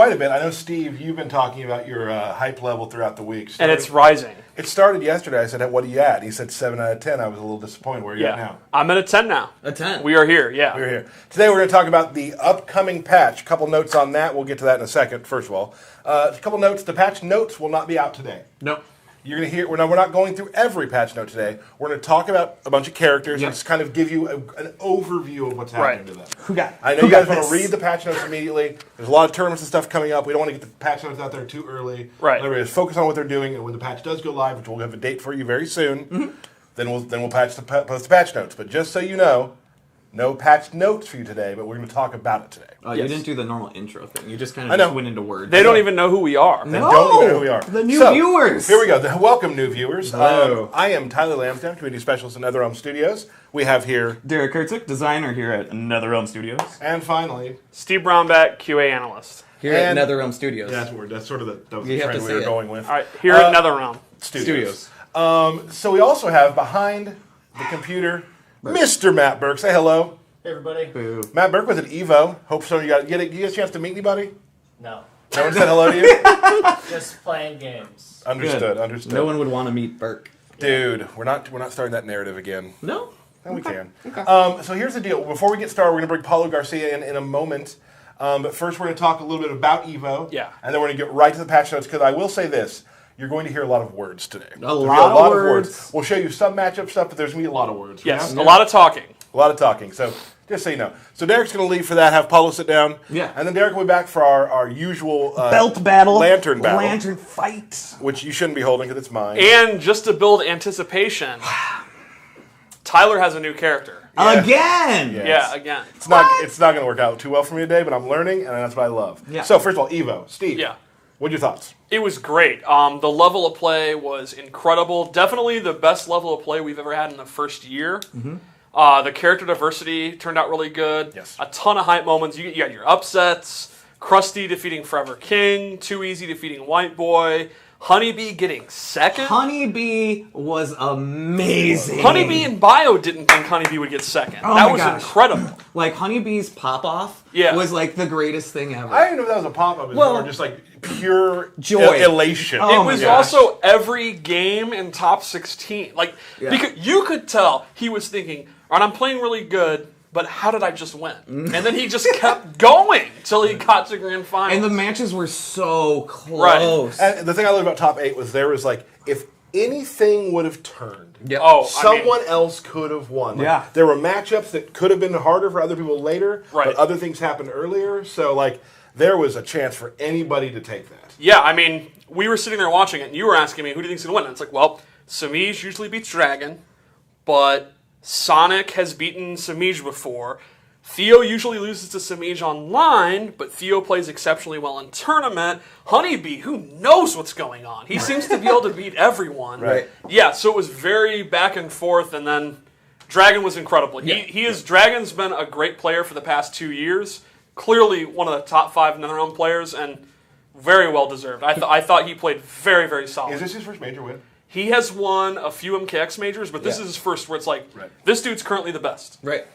quite a bit. I know, Steve, you've been talking about your hype level throughout the week. And it's rising. It started yesterday. I said, what are you at? He said 7 out of 10. I was a little disappointed. Where are you at now? I'm at a 10 now. A 10. We are here, yeah. We're here. Today we're going to talk about the upcoming patch. A couple notes on that. We'll get to that in a second, first of all. A couple notes. The patch notes will not be out today. Nope. You're going to hear, we're not going through every patch note today. We're going to talk about a bunch of characters and just kind of give you an overview of what's happening to them. Who got I know you guys want to read the patch notes immediately. There's a lot of tournaments and stuff coming up. We don't want to get the patch notes out there too early. Right. Everybody just focus on what they're doing, and when the patch does go live, which we'll have a date for you very soon, then we'll post the patch notes. But just so you know, no patch notes for you today, but we're going to talk about it today. Oh, Yes. You didn't do the normal intro thing. You just kind of just went into words. They don't even know who we are. They don't even know who we are. The new viewers. Here we go. Welcome, new viewers. Hello. I am Tyler Lansdowne, Community Specialist at NetherRealm Studios. We have here, Derek Kurtzik, designer here at NetherRealm Studios. and finally, Steve Brownback, QA analyst. Here And- at NetherRealm Studios. yeah, that's sort of the You have trend to we were say it. going with. All right, here at NetherRealm. Studios. So we also have behind the computer, Mr. Matt Burke. Say hello. Hey everybody. Boo. Matt Burke was at Evo. Hope so. You get a chance to meet anybody? No. No one said hello to you? Just playing games. Understood. Good. Understood. No one would want to meet Burke. Dude, we're not starting that narrative again. No? And we can. Okay. So here's the deal. Before we get started, we're going to bring Paulo Garcia in a moment. But first, we're going to talk a little bit about Evo. Yeah. And then we're going to get right to the patch notes, because I will say this. You're going to hear a lot of words today. A lot of words. We'll show you some matchup stuff, but there's going to be a lot of words. Yes, Yeah? a lot of talking. A lot of talking. So just so you know. So Derek's going to leave for that, have Paulo sit down. Yeah. And then Derek will be back for our usual Belt battle. Lantern battle. Lantern fight. Which you shouldn't be holding because it's mine. And just to build anticipation, Tyler has a new character. Yeah. Again! Yeah. Yeah, again. It's not going to work out too well for me today, but I'm learning, and that's what I love. Yeah. So first of all, Evo. Steve. Yeah. What are your thoughts? It was great. The level of play was incredible. Definitely the best level of play we've ever had in the first year. The character diversity turned out really good. Yes. A ton of hype moments. You got your upsets. Krusty defeating Forever King. Too Easy defeating White Boy. Honeybee getting second. Honeybee was amazing. Honeybee and Bio didn't think Honeybee would get second. Oh that my was gosh. incredible. Like, Honeybee's pop-off Yeah. was like the greatest thing ever. I didn't know if that was a pop-up. It was Well, more just like pure joy. elation. Oh It my was gosh. also every game in top 16. Like, Yeah. because you could tell he was thinking, all right, I'm playing really good, but how did I just win? And then he just kept going till he got to grand finals. And the matches were so close. And the thing I loved about top 8 was there was like, if anything would have turned, Yep. Oh, someone else could have won. Like, Yeah. there were matchups that could have been harder for other people later, Right. but other things happened earlier. So, like, there was a chance for anybody to take that. Yeah, I mean, we were sitting there watching it, and you were asking me, who do you think's going to win? And it's like, well, Samij usually beats Dragon, but Sonic has beaten Samij before. Theo usually loses to Samij online, but Theo plays exceptionally well in tournament. Honeybee, who knows what's going on? He seems to be able to beat everyone. Right. Yeah, so it was very back and forth, and then Dragon was incredible. Yeah. Dragon's been a great player for the past 2 years. Clearly one of the top 5 NetherRealm players, and very well deserved. I thought he played very, very solid. Is this his first major win? He has won a few MKX majors, but this is his first where it's like, this dude's currently the best. Right.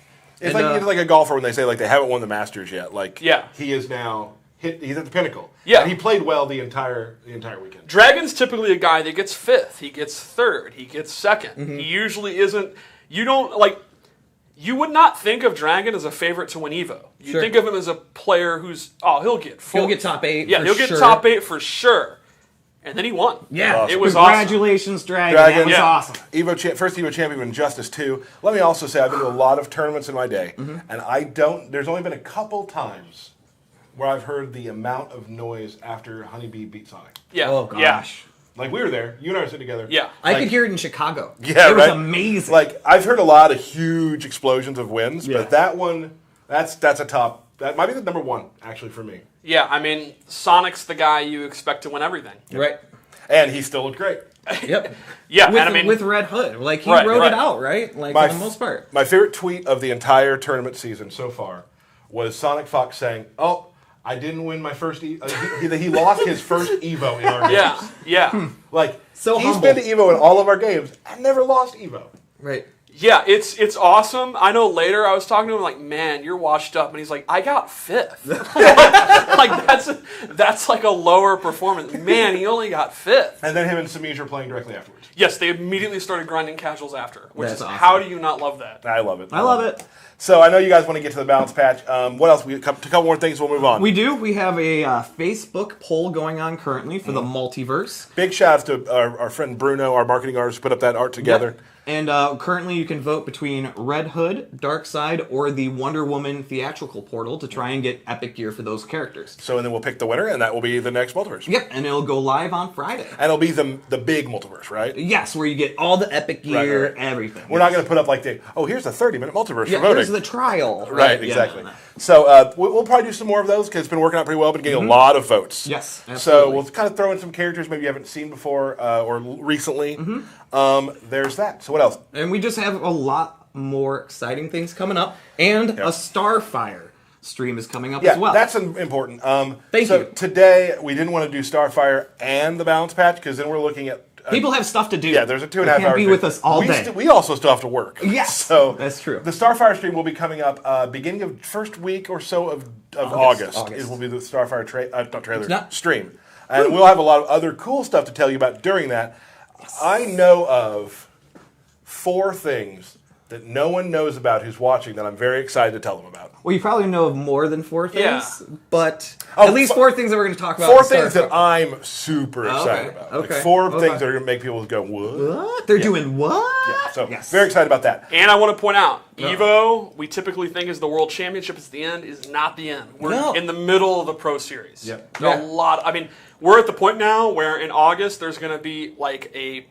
It's And, like a golfer when they say like they haven't won the Masters yet. Like Yeah. he is now he's at the pinnacle. Yeah. And he played well the entire weekend. Dragon's typically a guy that gets 5th, he gets 3rd, he gets 2nd. He usually isn't, you would not think of Dragon as a favorite to win Evo. You Sure. think of him as a player who's, he'll get full. He'll get top 8 Yeah, for he'll get sure. top 8 for sure. And then he won. Yeah. Awesome. It was awesome. Congratulations, Dragon. Dragon. That was Yeah. awesome. First Evo champion in Justice 2. Let me also say I've been to a lot of tournaments in my day, and there's only been a couple times where I've heard the amount of noise after Honeybee beat Sonic. Yeah. Oh, gosh. Like, we were there. You and I were sitting together. Yeah. I Like- could hear it in Chicago. Yeah, it was right? amazing. Like, I've heard a lot of huge explosions of wins, Yeah. but that one, that's a top. That might be the number one, actually, for me. Yeah, I mean, Sonic's the guy you expect to win everything. Right. And he still looked great. Yep. Yeah, with, and I mean, with Red Hood. Like, he Right, wrote right. it out, right? Like, My for the most part. My favorite tweet of the entire tournament season so far was Sonic Fox saying, "Oh, I didn't win my first. He lost his first Evo in our games. yeah, yeah. Like So he's humble. been to Evo in all of our games and never lost Evo. Right. Yeah, it's awesome. I know later I was talking to him like, man, you're washed up, and he's like, I got 5th. like that's like a lower performance. Man, he only got 5th. And then him and Samij are playing directly afterwards. Yes, they immediately started grinding casuals after, which That's is awesome. how do you not love that? I love it. I love it. So I know you guys want to get to the balance patch. What else? A couple more things. We'll move on. We do. We have a Facebook poll going on currently for the multiverse. Big shout out to our friend Bruno, our marketing artist, put up that art together. Yep. And currently you can vote between Red Hood, Darkseid, or the Wonder Woman theatrical portal to try and get epic gear for those characters. So and then we'll pick the winner, and that will be the next multiverse. Yep, and it'll go live on Friday. And it'll be the big multiverse, right? Yes, where you get all the epic gear, Right. everything. We're not going to put up like here's a 30-minute multiverse Yeah, for voting. here's the trial. Right, Yeah, exactly. no. So we'll probably do some more of those because it's been working out pretty well. Been getting a lot of votes. Yes, So absolutely. we'll kind of throw in some characters maybe you haven't seen before or recently. There's that. So what else? And we just have a lot more exciting things coming up. And a Starfire stream is coming up Yeah, as well. that's important. Thank so you. Today we didn't want to do Starfire and the balance patch because then we're looking at People have stuff to do. yeah, there's a 2.5 They hour. can't be stream. with us all day. We also still have to work. Yes, so that's true. The Starfire stream will be coming up beginning of first week or so of August. August. It will be the Starfire not trailer not- stream, and we'll have a lot of other cool stuff to tell you about during that. I know of 4 things that no one knows about who's watching that I'm very excited to tell them about. Well, you probably know of more than 4 things, Yeah. but Oh, at least 4 things that we're going to talk about. 4 in things that Starfire. I'm super excited about. Like okay, 4 okay. things that are going to make people go, what? What? They're doing what? Yeah, so Yes. very excited about that. And I want to point out, Evo, we typically think is the World Championship. It's the end. Is not the end. We're No. in the middle of the Pro Series. Yep. There are a lot. I mean, we're at the point now where in August there's going to be like a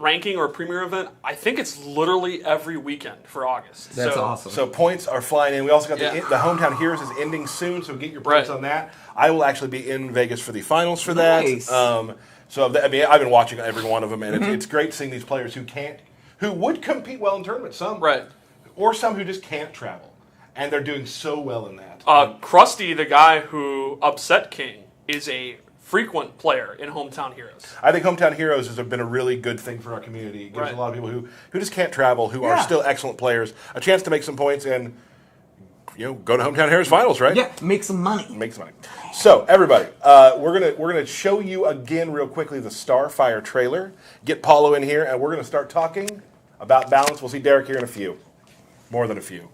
ranking or a premier event. I think it's literally every weekend for August. That's So- awesome. So points are flying in. We also got Yeah. the Hometown Heroes is ending soon, so get your points Right. on that. I will actually be in Vegas for the finals for that. Nice. I mean, I've been watching every one of them, and it's great seeing these players who would compete well in tournaments, some, Right. or some who just can't travel, and they're doing so well in that. Krusty, the guy who upset King, is a frequent player in Hometown Heroes. I think Hometown Heroes has been a really good thing for our community. It gives Right. a lot of people who just can't travel, who are Yeah. still excellent players, a chance to make some points and go to Hometown Heroes finals, right? Yeah, make some money. Make some money. So everybody, we're gonna show you again real quickly the Starfire trailer. Get Paulo in here, and we're gonna start talking about balance. We'll see Derek here in a few, more than a few.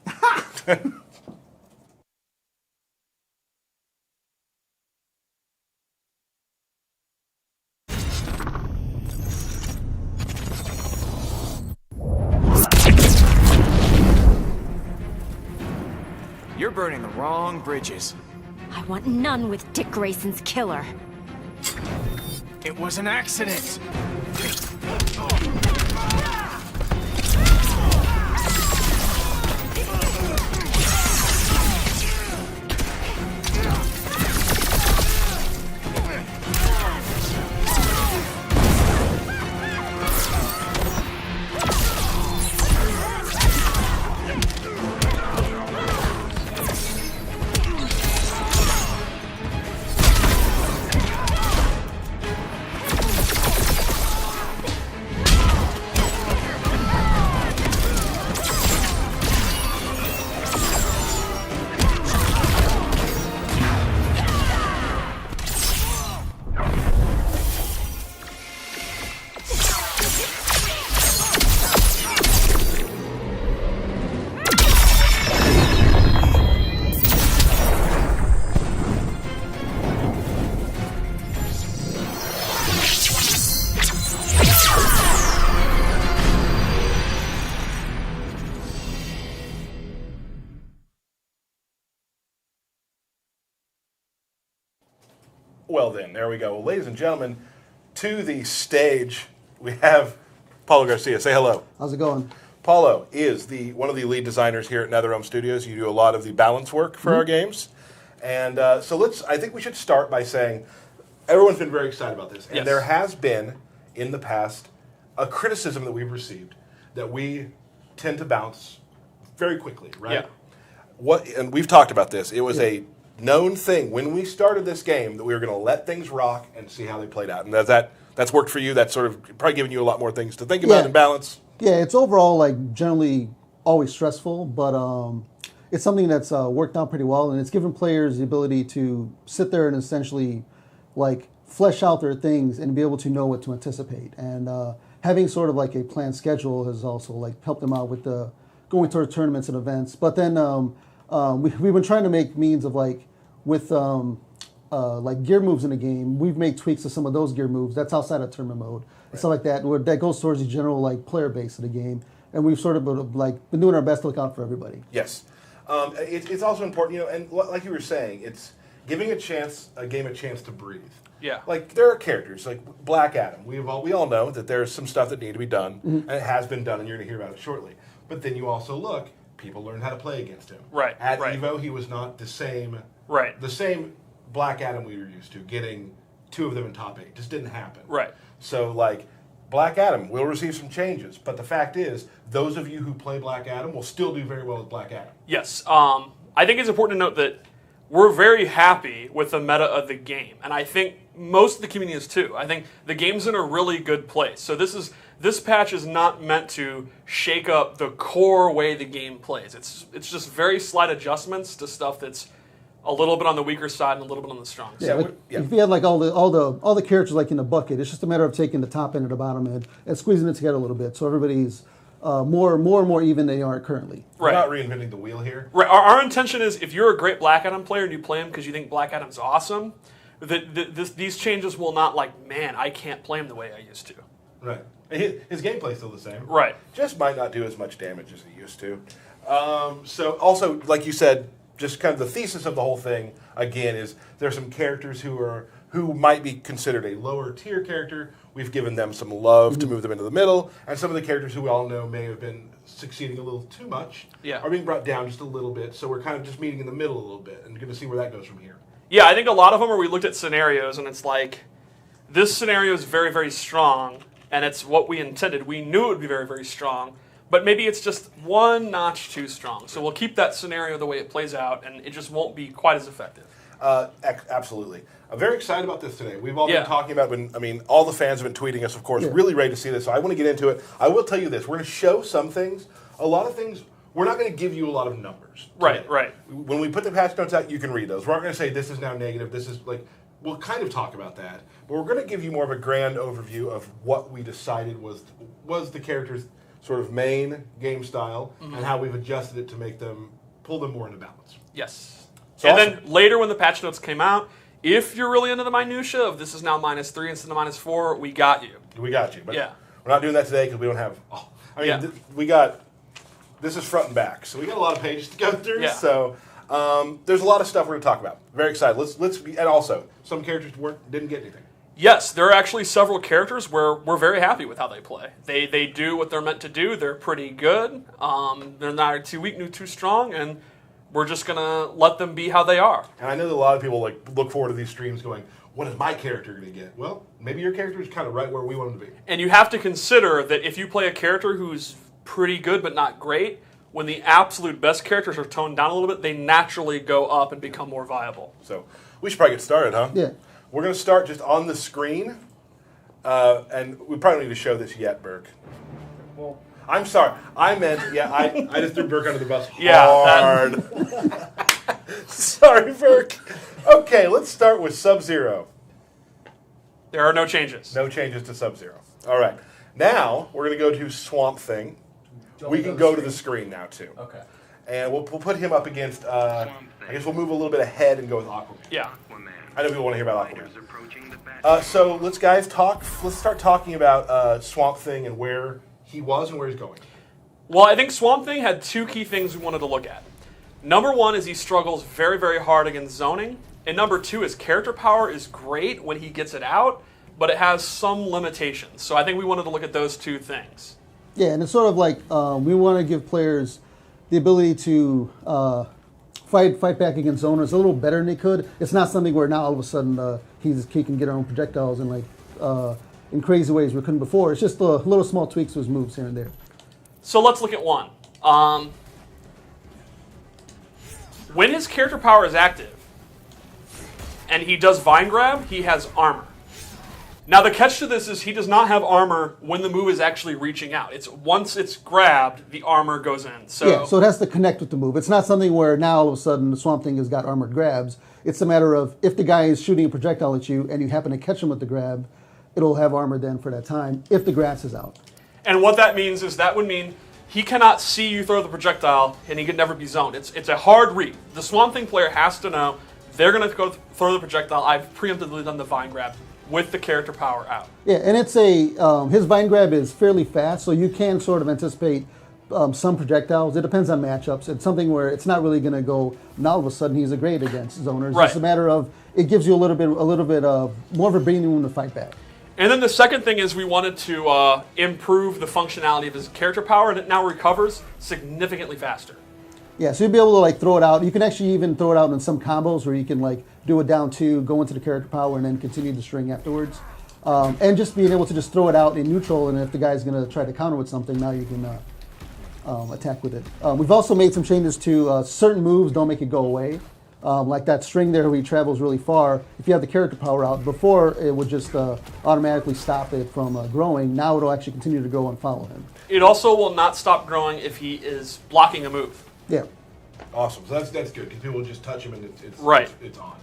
You're burning the wrong bridges. I want none with Dick Grayson's killer. It was an accident. Well then, there we go. Well, ladies and gentlemen, to the stage we have Paulo Garcia. Say hello. How's it going? Paulo is one of the lead designers here at NetherRealm Studios. You do a lot of the balance work for our games. And so I think we should start by saying everyone's been very excited about this. And Yes. there has been, in the past, a criticism that we've received that we tend to bounce very quickly, right? Yeah. And we've talked about this. It was a known thing when we started this game that we were going to let things rock and see how they played out. And that's worked for you. That's sort of probably given you a lot more things to think about and balance. Yeah, it's overall like generally always stressful, but it's something that's worked out pretty well, and it's given players the ability to sit there and essentially like flesh out their things and be able to know what to anticipate. And having sort of like a planned schedule has also like helped them out with the going towards tournaments and events. But then we've been trying to make means of like with like gear moves in the game. We've made tweaks to some of those gear moves. That's outside of tournament mode and stuff like that. Where that goes towards the general like player base of the game. And we've sort of been doing our best to look out for everybody. Yes. It's also important, and like you were saying, it's giving a game a chance to breathe. Yeah. Like, there are characters, like Black Adam. We all know that there's some stuff that need to be done, and it has been done, and you're going to hear about it shortly. But then you also look, people learned how to play against him. Right. At right. EVO, he was not the same. Right. The same Black Adam we were used to, getting 2 of them in top 8. Just didn't happen. Right. So, like, Black Adam will receive some changes, but the fact is, those of you who play Black Adam will still do very well with Black Adam. Yes. I think it's important to note that we're very happy with the meta of the game, and I think most of the community is too. I think the game's in a really good place. So this patch is not meant to shake up the core way the game plays. It's just very slight adjustments to stuff that's a little bit on the weaker side and a little bit on the strong side. Yeah, like, if you had like all the characters like in the bucket, it's just a matter of taking the top end and the bottom end and squeezing it together a little bit, so everybody's more and more even than they are currently. We're Right. not reinventing the wheel here. Right. Our intention is, if you're a great Black Adam player and you play him because you think Black Adam's awesome, these changes will not like, man, I can't play him the way I used to. Right. His gameplay's still the same. Right. Just might not do as much damage as he used to. So also, like you said, just kind of the thesis of the whole thing, again, is there's some characters who might be considered a lower tier character. We've given them some love to move them into the middle, and some of the characters who we all know may have been succeeding a little too much are being brought down just a little bit. So we're kind of just meeting in the middle a little bit, and going to see where that goes from here. Yeah, I think a lot of them are we looked at scenarios, and it's like, this scenario is very, very strong, and it's what we intended. We knew it would be very, very strong, but maybe it's just one notch too strong. So we'll keep that scenario the way it plays out, and it just won't be quite as effective. Absolutely. I'm very excited about this today. We've all been talking about it. All the fans have been tweeting us, of course, really ready to see this, so I want to get into it. I will tell you this. We're going to show some things. A lot of things, we're not going to give you a lot of numbers today. Right. When we put the patch notes out, you can read those. We're not going to say this is now negative, this is like, we'll kind of talk about that. But we're going to give you more of a grand overview of what we decided was the character's sort of main game style and how we've adjusted it to pull them more into balance. Yes. So and awesome. then later when the patch notes came out, if you're really into the minutia of this is now -3 instead of -4, we got you. We got you. But Yeah. we're not doing that today because we don't have... This is front and back, so we got a lot of pages to go through. Yeah. So there's a lot of stuff we're going to talk about. Very excited. And also, some characters didn't get anything. Yes, there are actually several characters where we're very happy with how they play. They do what they're meant to do. They're pretty good. They're not too weak, nor too strong, and we're just going to let them be how they are. And I know that a lot of people look forward to these streams going, what is my character going to get? Well, maybe your character is kind of right where we want him to be. And you have to consider that if you play a character who's pretty good but not great, when the absolute best characters are toned down a little bit, they naturally go up and become more viable. So we should probably get started, huh? Yeah. We're going to start just on the screen, and we probably don't need to show this yet, Burke. Well, I'm sorry. I meant, I just threw Burke under the bus Yeah, hard. Sorry, Burke. Okay, let's start with Sub-Zero. There are no changes. No changes to Sub-Zero. All right. Now, we're going to go to Swamp Thing. We can go to the screen now, too. okay. And we'll put him up against, I guess we'll move a little bit ahead and go with Aquaman. Yeah. I know people want to hear about Aquaman. So let's start talking about Swamp Thing and where he was and where he's going. Well, I think Swamp Thing had two key things we wanted to look at. Number one is he struggles very, very hard against zoning. And number two, his character power is great when he gets it out, but it has some limitations. So I think we wanted to look at those two things. Yeah, and it's sort of like we want to give players the ability to fight back against zoners a little better than they could. It's not something where now all of a sudden he can get our own projectiles in crazy ways we couldn't before. It's just little small tweaks to his moves here and there. So let's look at one. When his character power is active and he does Vine Grab, he has armor. Now, the catch to this is he does not have armor when the move is actually reaching out. It's once it's grabbed, the armor goes in. So it has to connect with the move. It's not something where now all of a sudden the Swamp Thing has got armored grabs. It's a matter of if the guy is shooting a projectile at you and you happen to catch him with the grab, it'll have armor then for that time if the grass is out. And what that means is that would mean he cannot see you throw the projectile and he can never be zoned. It's a hard read. The Swamp Thing player has to know they're going to go throw the projectile. I've preemptively done the vine grab with the character power out. Yeah, and it's his vine grab is fairly fast, so you can sort of anticipate some projectiles. It depends on matchups. It's something where it's not really going to go, now all of a sudden he's a great against zoners. Right. It's a matter of, it gives you a little bit of more of a breathing room to fight back. And then the second thing is we wanted to improve the functionality of his character power, and it now recovers significantly faster. Yeah, so you'll be able to like throw it out. You can actually even throw it out in some combos where you can like do it down 2, go into the character power, and then continue the string afterwards. And just being able to just throw it out in neutral, and if the guy's going to try to counter with something, now you can attack with it. We've also made some changes to certain moves don't make it go away. Like that string there where he travels really far. If you have the character power out, before it would just automatically stop it from growing. Now it'll actually continue to grow and follow him. It also will not stop growing if he is blocking a move. Yeah. Awesome. So that's good because people will just touch him and it's on.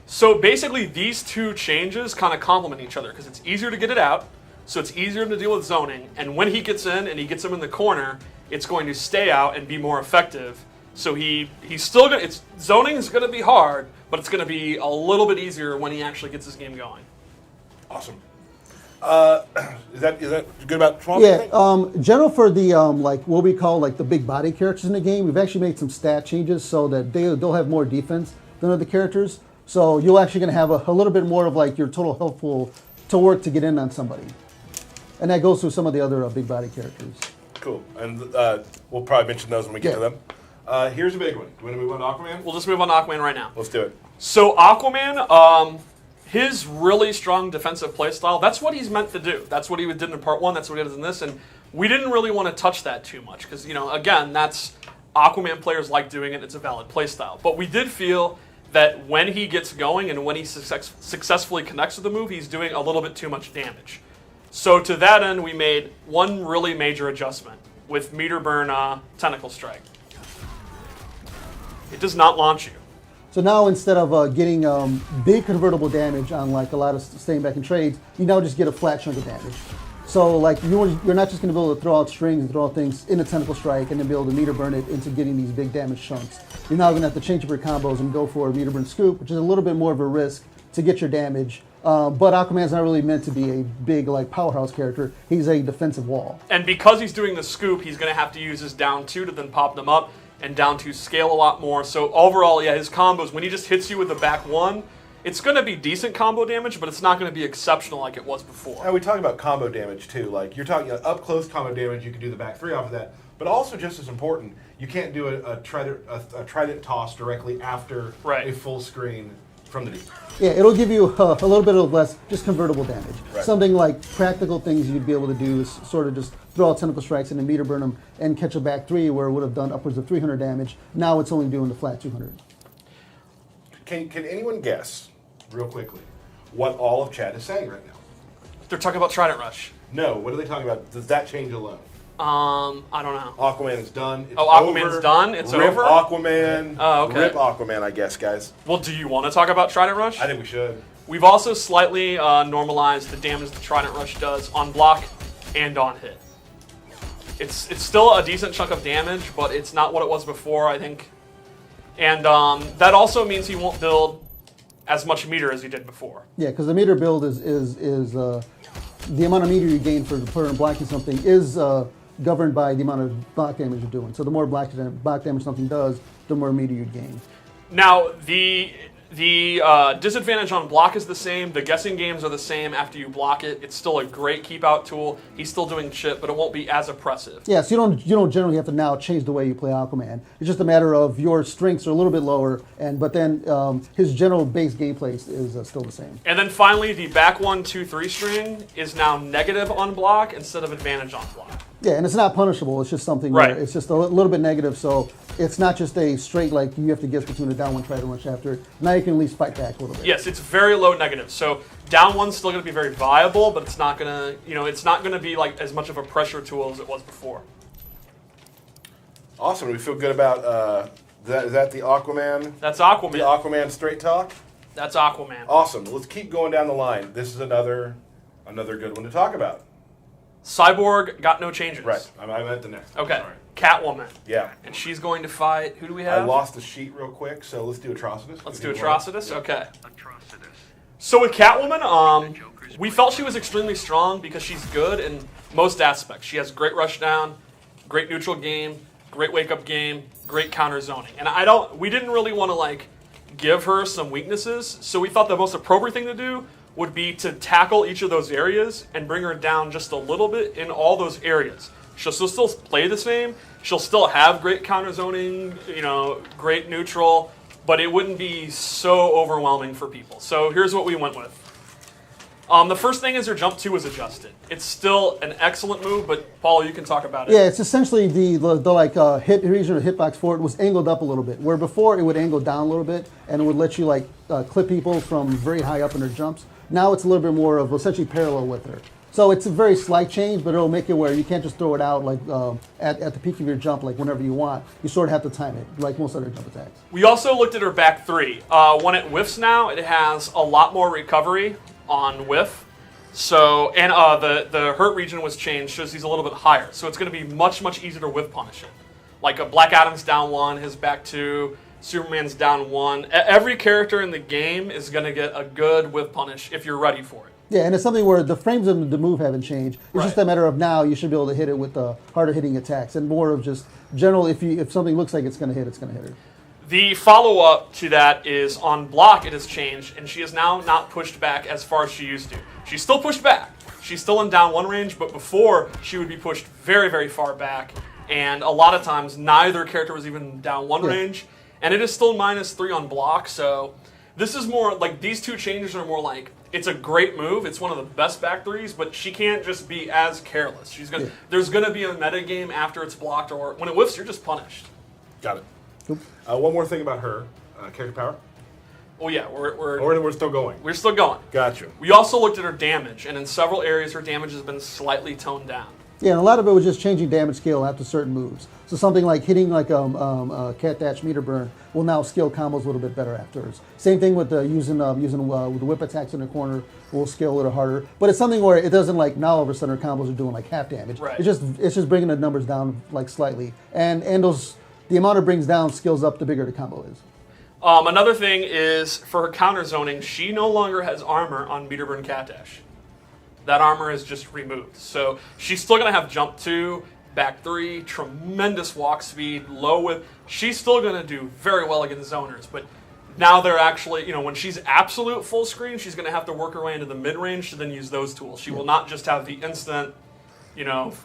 So basically, these two changes kind of complement each other because it's easier to get it out, so it's easier to deal with zoning. And when he gets in and he gets him in the corner, it's going to stay out and be more effective. So he's still going. Zoning is going to be hard, but it's going to be a little bit easier when he actually gets his game going. Awesome. Is that good about Swamp Thing? Yeah, general for the like what we call like the big body characters in the game, we've actually made some stat changes so that they'll have more defense than other characters. So you're actually going to have a little bit more of like your total health pool to work to get in on somebody, and that goes through some of the other big body characters. Cool, and we'll probably mention those when we get to them. Here's a big one. Do you want to move on to Aquaman? We'll just move on to Aquaman right now. Let's do it. So Aquaman, his really strong defensive playstyle, that's what he's meant to do. That's what he did in part 1, that's what he does in this, and we didn't really want to touch that too much because, again, that's Aquaman players like doing it, it's a valid playstyle. But we did feel that when he gets going and when he successfully connects with the move, he's doing a little bit too much damage. So to that end, we made one really major adjustment with meter burn Tentacle Strike. It does not launch you. So now instead of getting big convertible damage on like a lot of staying back in trades, you now just get a flat chunk of damage. So like you're not just going to be able to throw out strings and throw out things in a Tentacle Strike and then be able to meter burn it into getting these big damage chunks. You're now going to have to change up your combos and go for a meter burn scoop, which is a little bit more of a risk to get your damage. But Aquaman's not really meant to be a big like powerhouse character. He's a defensive wall. And because he's doing the scoop, he's going to have to use his down 2 to then pop them up. And down to scale a lot more. So overall, yeah, his combos, when he just hits you with the back 1, it's going to be decent combo damage, but it's not going to be exceptional like it was before. And we talk about combo damage too. Like you're talking up close combo damage, you can do the back 3 off of that. But also just as important, you can't do a trident toss directly after a full screen from the deep. Yeah, it'll give you a little bit of less just convertible damage. Right. Something like practical things you'd be able to do is sort of just throw out Tentacle Strikes and then meter burn them and catch a back 3 where it would have done upwards of 300 damage. Now it's only doing the flat 200. Can anyone guess, real quickly, what all of chat is saying right now? They're talking about Trident Rush. No, what are they talking about? Does that change alone? I don't know. Aquaman is done. It's Aquaman's over. done? It's Rip over? Aquaman. Oh, okay. Rip Aquaman, I guess, guys. Well, do you want to talk about Trident Rush? I think we should. We've also slightly normalized the damage the Trident Rush does on block and on hit. It's still a decent chunk of damage, but it's not what it was before, I think. And that also means he won't build as much meter as he did before. Yeah, because the meter build is the amount of meter you gain for blocking something is governed by the amount of block damage you're doing. So the more block damage something does, the more meter you gain. Now, the disadvantage on block is the same. The guessing games are the same after you block it. It's still a great keep-out tool. He's still doing shit, but it won't be as oppressive. Yeah, so you don't generally have to now change the way you play Aquaman. It's just a matter of your strengths are a little bit lower, but then his general base gameplay is still the same. And then finally, the back 1, 2, 3 string is now negative on block instead of advantage on block. Yeah, and it's not punishable. It's just something Right. where it's just a little bit negative. So it's not just a straight, like, you have to guess between a down one, try to rush after. Now you can at least fight back a little bit. Yes, it's very low negative. So down one's still going to be very viable, but it's not going to, it's not going to be like as much of a pressure tool as it was before. Awesome. We feel good about is that the Aquaman? That's Aquaman. The Aquaman straight talk? That's Aquaman. Awesome. Let's keep going down the line. This is another good one to talk about. Cyborg got no changes. Right. I meant the next one. Okay. Sorry. Catwoman. Yeah. And she's going to fight. Who do we I have? lost the sheet real quick, so let's do Atrocitus. Let's do Atrocitus. Okay. So with Catwoman, we felt she was extremely strong because she's good in most aspects. She has great rush down, great neutral game, great wake up game, great counter zoning. And we didn't really want to like give her some weaknesses, so we thought the most appropriate thing to do would be to tackle each of those areas and bring her down just a little bit in all those areas. She'll still play the same. She'll still have great counter zoning, great neutral, but it wouldn't be so overwhelming for people. So here's what we went with. The first thing is her jump 2 was adjusted. It's still an excellent move, but Paulo, you can talk about it. Yeah, it's essentially the hit region or hitbox for it was angled up a little bit, where before it would angle down a little bit and it would let you clip people from very high up in their jumps. Now it's a little bit more of essentially parallel with her. So it's a very slight change, but it'll make it where you can't just throw it out at the peak of your jump whenever you want. You sort of have to time it, like most other jump attacks. We also looked at her back 3. When it whiffs now, it has a lot more recovery on whiff. So, and the hurt region was changed, so he's a little bit higher. So it's going to be much, much easier to whiff punish it. Like a Black Adam's down 1, his back 2, Superman's down 1. Every character in the game is going to get a good whiff punish if you're ready for it. Yeah, and it's something where the frames of the move haven't changed. It's just a matter of now you should be able to hit it with the harder hitting attacks and more of just general. If something looks like it's going to hit, it's going to hit her. The follow-up to that is on block it has changed, and she is now not pushed back as far as she used to. She's still pushed back. She's still in down 1 range, but before she would be pushed very, very far back, and a lot of times neither character was even down 1 range, and it is still -3 on block, so this is more like these two changes are more like it's a great move. It's one of the best back 3s, but she can't just be as careless. There's gonna be a meta game after it's blocked, or when it whiffs, you're just punished. Got it. One more thing about her character power. Oh yeah, We're still going. we're still going. Gotcha. We also looked at her damage, and in several areas, her damage has been slightly toned down. Yeah, and a lot of it was just changing damage scale after certain moves. So something like hitting Cat Dash Meter Burn will now scale combos a little bit better afterwards. Same thing with using the whip attacks in the corner will scale a little harder. But it's something where it doesn't now all of a sudden her combos are doing half damage. Right. It's just bringing the numbers down slightly, and the amount it brings down scales up the bigger the combo is. Another thing is for her counter zoning, she no longer has armor on Meter Burn Cat Dash. That armor is just removed. So she's still going to have jump 2, back 3, tremendous walk speed, low whip. She's still going to do very well against zoners, but now they're actually, when she's absolute full screen, she's going to have to work her way into the mid-range to then use those tools. She will not just have the instant,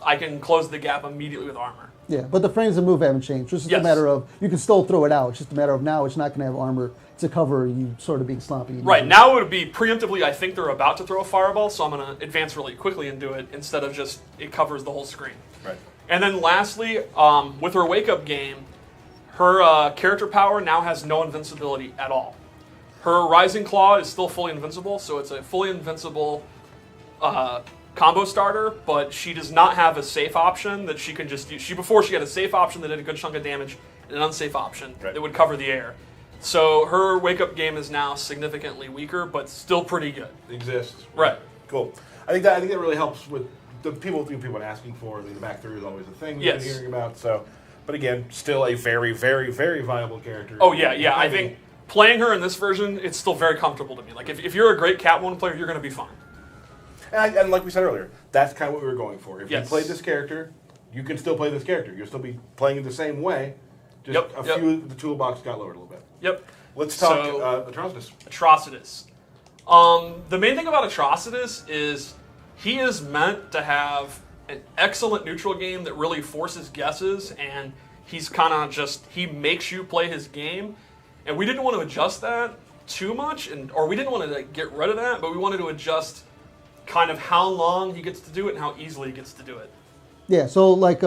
I can close the gap immediately with armor. Yeah, but the frames of move haven't changed. It's just a matter of, you can still throw it out. It's just a matter of now it's not going to have armor to cover you sort of being sloppy. Right, now it would be preemptively, I think they're about to throw a fireball, so I'm going to advance really quickly and do it instead of just, it covers the whole screen. Right. And then lastly, with her wake-up game, her character power now has no invincibility at all. Her Rising Claw is still fully invincible, so it's a fully invincible combo starter, but she does not have a safe option that she can just use. Before she had a safe option that did a good chunk of damage, and an unsafe option that would cover the air. So her wake-up game is now significantly weaker, but still pretty good. Exists. Right. Cool. I think that really helps with the people asking for. The back 3 is always a thing we've been hearing about. So, but again, still a very, very, very viable character. Oh yeah. I think playing her in this version, it's still very comfortable to me. Like if you're a great Catwoman player, you're going to be fine. And like we said earlier, that's kind of what we were going for. If you Yes. played this character, you can still play this character. You'll still be playing it the same way. Just a few of the toolbox got lowered a little bit. Yep. Let's talk Atrocitus. Atrocitus. The main thing about Atrocitus is he is meant to have an excellent neutral game that really forces guesses, and he's kind of he makes you play his game. And we didn't want to adjust that too much, or we didn't want to get rid of that, but we wanted to adjust kind of how long he gets to do it and how easily he gets to do it. Yeah, so like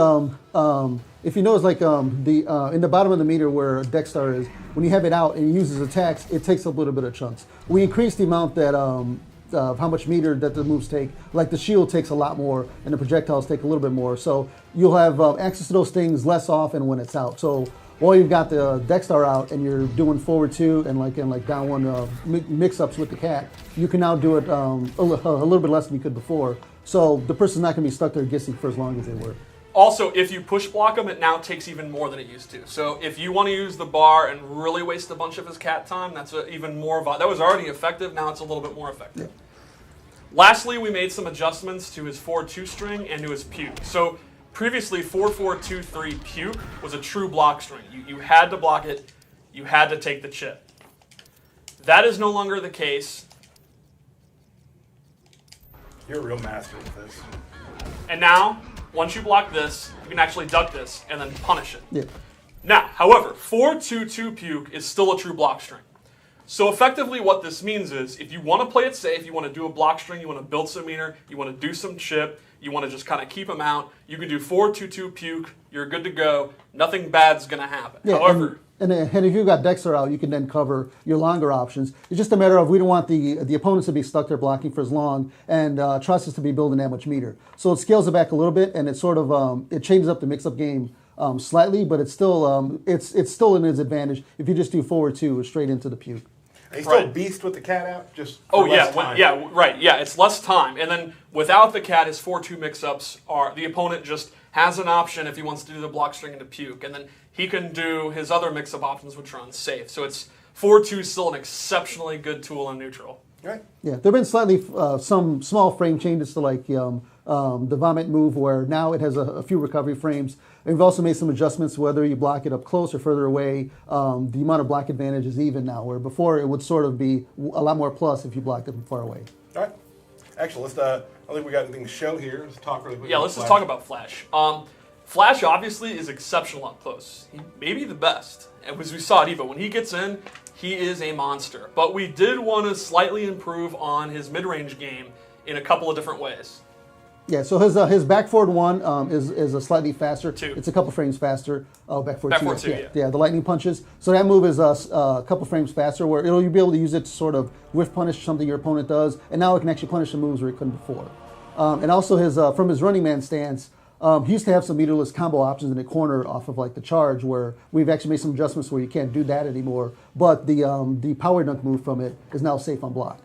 if you notice like the in the bottom of the meter where deck star is, when you have it out and it uses attacks, it takes up a little bit of chunks. We increase the amount that of how much meter that the moves take. Like the shield takes a lot more, and the projectiles take a little bit more. So you'll have access to those things less often when it's out. So while you've got the deck star out and you're doing forward 2 and like down 1 mix-ups with the cat, you can now do it a little bit less than you could before. So the person's not going to be stuck there guessing for as long as they were. Also, if you push block him, it now takes even more than it used to. So if you want to use the bar and really waste a bunch of his cat time, that's even more. That was already effective. Now it's a little bit more effective. Yeah. Lastly, we made some adjustments to his 4-2 string and to his puke. So previously, 4-4-2-3 puke was a true block string. You had to block it. You had to take the chip. That is no longer the case. You're a real master with this. And now, once you block this, you can actually duck this and then punish it. Yeah. Now, however, 4-2-2 puke is still a true block string. So effectively what this means is if you want to play it safe, you want to do a block string, you want to build some meter, you want to do some chip, you want to just kind of keep them out, you can do 4-2-2 puke, you're good to go, nothing bad's going to happen. Yeah, However, and if you've got Dexter out, you can then cover your longer options. It's just a matter of we don't want the opponents to be stuck there blocking for as long, and trust us to be building that much meter. So it scales it back a little bit, and it sort of it changes up the mix-up game slightly, but it's still it's still in his advantage if you just do forward 2 straight into the puke. And he's still Right. beast with the cat out, just oh for yeah, less time. it's less time. And then without the cat, his 4-2 mix-ups are, the opponent just has an option if he wants to do the block string into puke, and then he can do his other mix-up options which are unsafe. So it's 4-2 is still an exceptionally good tool in neutral. Right. Yeah, there have been slightly some small frame changes to like the vomit move, where now it has a few recovery frames. And we've also made some adjustments whether you block it up close or further away. The amount of block advantage is even now, where before it would sort of be a lot more plus if you blocked it from far away. All right. Actually, let's. I don't think we got anything to show here. Let's talk really quick. Yeah, about let's just Flash. talk about Flash. Flash obviously is exceptional up close. He may be the best. And as we saw at EVO, when he gets in, he is a monster. But we did want to slightly improve on his mid-range game in a couple of different ways. Yeah, so his back forward 1 is a slightly faster. 2. It's a couple frames faster. Oh, back forward Back 2. forward 2, yeah. Yeah, the lightning punches. So that move is a couple frames faster, where you'll be able to use it to sort of whiff punish something your opponent does, and now it can actually punish the moves where it couldn't before. And also his from his running man stance, he used to have some meterless combo options in the corner off of like the charge, where we've actually made some adjustments where you can't do that anymore. But the power dunk move from it is now safe on block.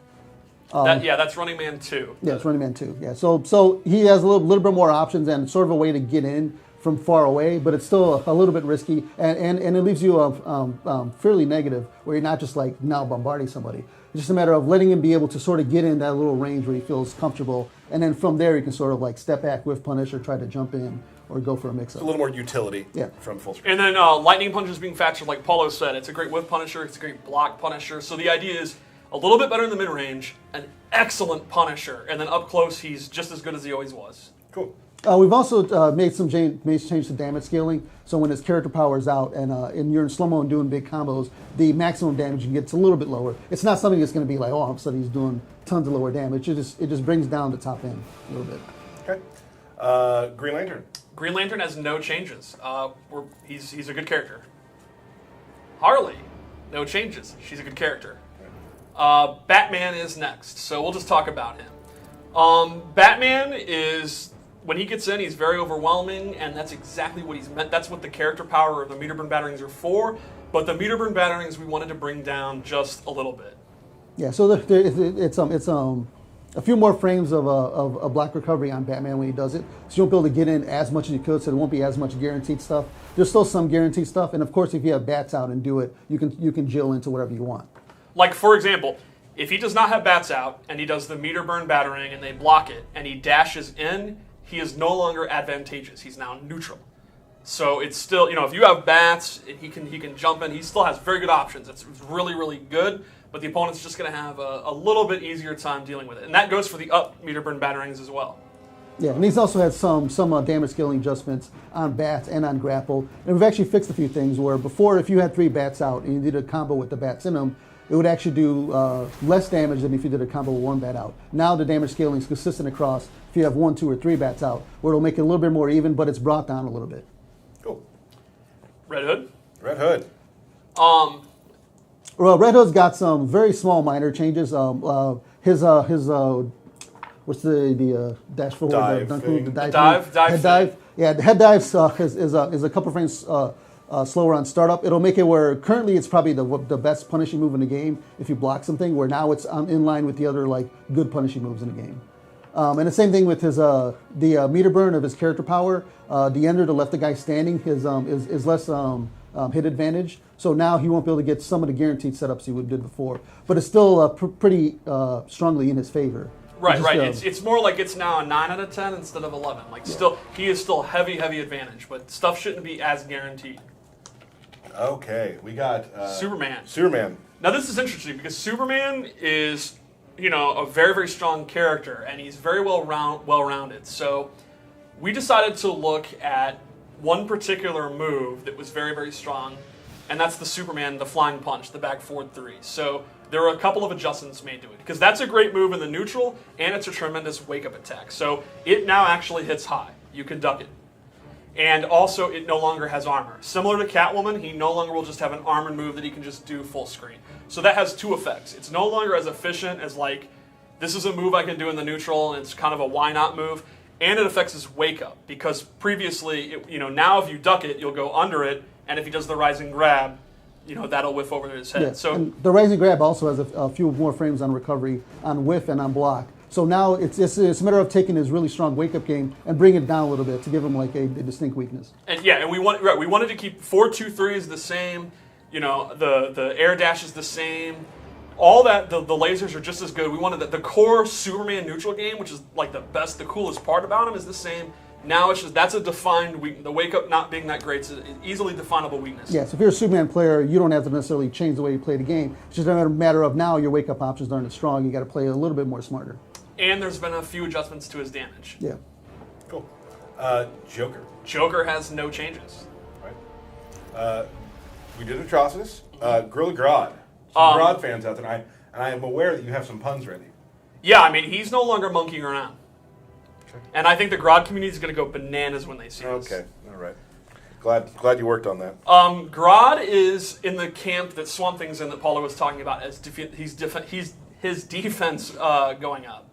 That's Running Man 2. Yeah, it's running man 2. Yeah, so he has a little bit more options and sort of a way to get in from far away, but it's still a little bit risky, and it leaves you fairly negative, where you're not just like now bombarding somebody. It's just a matter of letting him be able to sort of get in that little range where he feels comfortable, and then from there you can sort of like step back with punish or try to jump in or go for a mix-up. A little more utility. Yeah. From full screen. And then lightning punches being factored, like Paulo said, it's a great whiff punisher, it's a great block punisher. So the idea is a little bit better in the mid-range, an excellent punisher, and then up close he's just as good as he always was. Cool. We've also made some change to damage scaling. So when his character power is out and you're in slow-mo and doing big combos, the maximum damage you get is a little bit lower. It's not something that's going to be like, oh, all of a sudden he's doing tons of lower damage. It just brings down the top end a little bit. Okay. Green Lantern. Green Lantern has no changes. He's a good character. Harley, no changes. She's a good character. Batman is next, so we'll just talk about him. Batman is, when he gets in, he's very overwhelming, and that's exactly what he's meant. That's what the character power of the meter burn batterings are for. But the meter burn batterings we wanted to bring down just a little bit. Yeah, so it's a few more frames of a block recovery on Batman when he does it. So you won't be able to get in as much as you could, so there won't be as much guaranteed stuff. There's still some guaranteed stuff, and of course, if you have bats out and do it, you can jill into whatever you want. Like, for example, if he does not have bats out, and he does the meter burn battering, and they block it, and he dashes in, he is no longer advantageous. He's now neutral. So it's still, if you have bats, he can jump in. He still has very good options. It's really, really good, but the opponent's just going to have a little bit easier time dealing with it. And that goes for the up meter burn batterings as well. Yeah, and he's also had some damage scaling adjustments on bats and on grapple. And we've actually fixed a few things where before, if you had 3 bats out and you did a combo with the bats in them, it would actually do less damage than if you did a combo with 1 bat out. Now the damage scaling is consistent across if you have 1, 2, or 3 bats out, where it'll make it a little bit more even, but it's brought down a little bit. Cool. Red Hood. Red Hood. Well, Red Hood's got some very small minor changes. His what's the dash forward? Dive the thing. the dive. Dive Head thing. dive. Yeah, the head dive is a couple frames slower on startup. It'll make it where currently it's probably the best punishing move in the game if you block something. Where now it's in line with the other like good punishing moves in the game. And the same thing with his the meter burn of his character power. The ender to left the guy standing is less hit advantage. So now he won't be able to get some of the guaranteed setups he did before. But it's still pretty strongly in his favor. Right, right. It's more like it's now a 9 out of 10 instead of 11. Like still, he is still heavy advantage, but stuff shouldn't be as guaranteed. Okay, we got Superman. Superman. Now this is interesting because Superman is, a very strong character, and he's very well-rounded. So we decided to look at one particular move that was very strong, and that's the Superman, the flying punch, the back forward 3. So there were a couple of adjustments made to it because that's a great move in the neutral, and it's a tremendous wake-up attack. So it now actually hits high. You can duck it. And also, it no longer has armor. Similar to Catwoman, he no longer will just have an armored move that he can just do full screen. So that has 2 effects. It's no longer as efficient as like, this is a move I can do in the neutral, and it's kind of a why not move. And it affects his wake up because previously, now if you duck it, you'll go under it, and if he does the rising grab, that'll whiff over his head. Yeah. So and the rising grab also has a few more frames on recovery, on whiff, and on block. So now it's a matter of taking his really strong wake-up game and bringing it down a little bit to give him like a distinct weakness. And we wanted to keep 4-2-3 is the same. The air dash is the same. All that the lasers are just as good. We wanted the core Superman neutral game, which is like the coolest part about him, is the same. Now it's just that's a defined weakness. The wake up not being that great is an easily definable weakness. Yeah, so if you're a Superman player, you don't have to necessarily change the way you play the game. It's just a matter of now your wake up options aren't as strong. You got to play a little bit more smarter. And there's been a few adjustments to his damage. Yeah. Cool. Joker. Joker has no changes. Right. We did Atrocitus. Gorilla Grodd. Some Grodd fans out there, and I am aware that you have some puns ready. Yeah, he's no longer monkeying around. Okay. And I think the Grodd community is going to go bananas when they see this. Okay, all right. Glad you worked on that. Grodd is in the camp that Swamp Thing's in that Paula was talking about as his defense going up.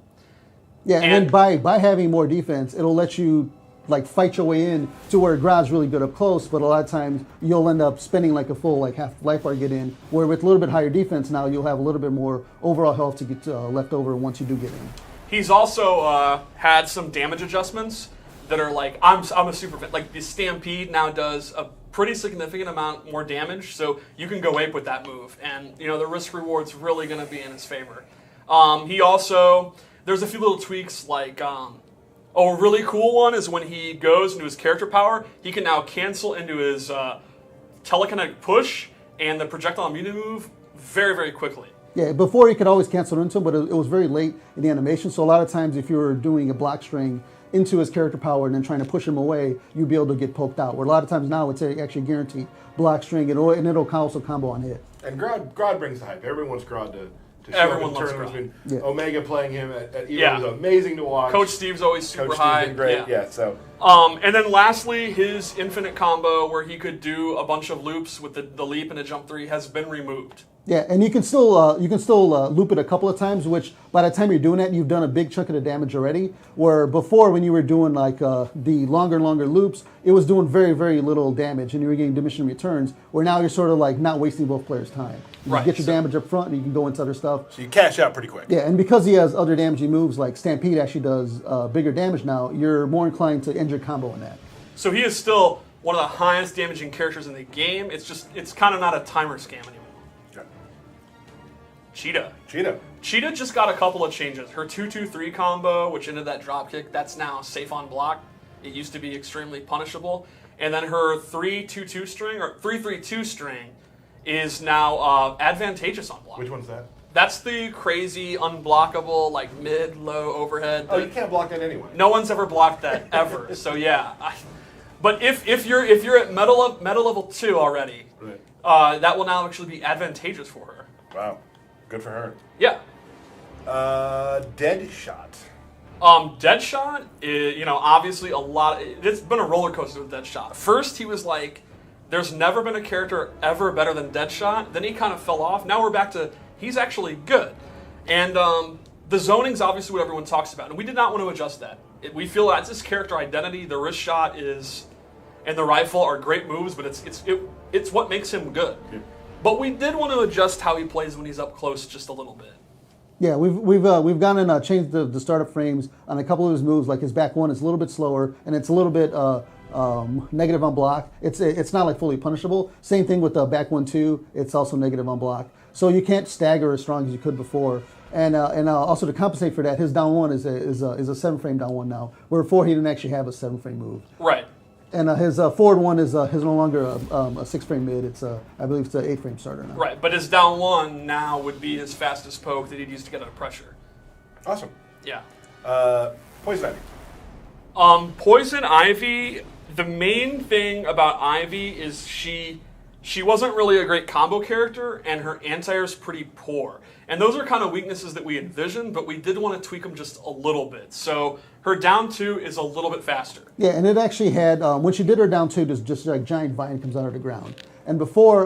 Yeah, and then by having more defense, it'll let you like fight your way in to where Grodd's really good up close, but a lot of times you'll end up spending like a full half life bar get in, where with a little bit higher defense now you'll have a little bit more overall health to get left over once you do get in. He's also had some damage adjustments that are like, I'm a super fan. Like the Stampede now does a pretty significant amount more damage, so you can go ape with that move, and the risk reward's really going to be in his favor. He also, there's a few little tweaks like, a really cool one is when he goes into his character power, he can now cancel into his telekinetic push and the projectile immunity move very quickly. Yeah, before you could always cancel into him, but it was very late in the animation, so a lot of times if you were doing a block string into his character power and then trying to push him away, you'd be able to get poked out. Where a lot of times now it's actually guaranteed block string, and it'll also combo on hit. And Grodd brings the hype. Everyone wants Grodd to show Everyone up in loves tournaments. Grodd. Yeah. Omega playing him at EVO was amazing to watch. Coach Steve's always super Coach high. Steve's been great. Yeah, so. And then lastly, his infinite combo where he could do a bunch of loops with the leap and a jump 3 has been removed. Yeah, and you can still loop it a couple of times, which by the time you're doing that, you've done a big chunk of the damage already. Where before, when you were doing like the longer and longer loops, it was doing very little damage, and you were getting diminishing returns. Where now you're sort of like not wasting both players' time. You Right. get your damage up front, and you can go into other stuff. So you cash out pretty quick. Yeah, and because he has other damaging moves, like Stampede actually does bigger damage now, you're more inclined to end your combo in that. So he is still one of the highest damaging characters in the game. It's kind of not a timer scam anymore. Okay. Cheetah just got a couple of changes. Her 2-2-3 combo, which ended that dropkick, that's now safe on block. It used to be extremely punishable. And then her 3-2-2 string, or 3-3-2 string, is now advantageous on block. Which one's that? That's the crazy, unblockable, like mid-low overhead. Oh, you can't block that anyway. No one's ever blocked that, ever. So yeah. But if you're at metal level 2 already, Right. that will now actually be advantageous for her. Wow. Good for her. Yeah. Deadshot. Deadshot is, obviously it's been a roller coaster with Deadshot. First, he was like, there's never been a character ever better than Deadshot. Then he kind of fell off. Now we're back to, he's actually good. And the zoning's obviously what everyone talks about. And we did not want to adjust that. We feel that's his character identity. The wrist shot and the rifle are great moves, but it's what makes him good. Yeah. But we did want to adjust how he plays when he's up close just a little bit. Yeah, we've gone and changed the startup frames on a couple of his moves. Like his back one is a little bit slower, and it's a little bit negative on block. It's not like fully punishable. Same thing with the back 1-2. It's also negative on block. So you can't stagger as strong as you could before. And also to compensate for that, his down one is a 7-frame down one now, where before he didn't actually have a 7-frame move. Right. And his forward one is no longer a 6-frame mid. It's I believe it's an 8-frame starter now. Right, but his down one now would be his fastest poke that he'd use to get out of pressure. Awesome. Yeah. Poison Ivy. Poison Ivy. The main thing about Ivy is she wasn't really a great combo character, and her anti-air's pretty poor. And those are kind of weaknesses that we envisioned, but we did want to tweak them just a little bit. So her down 2 is a little bit faster. Yeah, and it actually had, when she did her down 2, there's just like giant vine comes out of the ground. And before,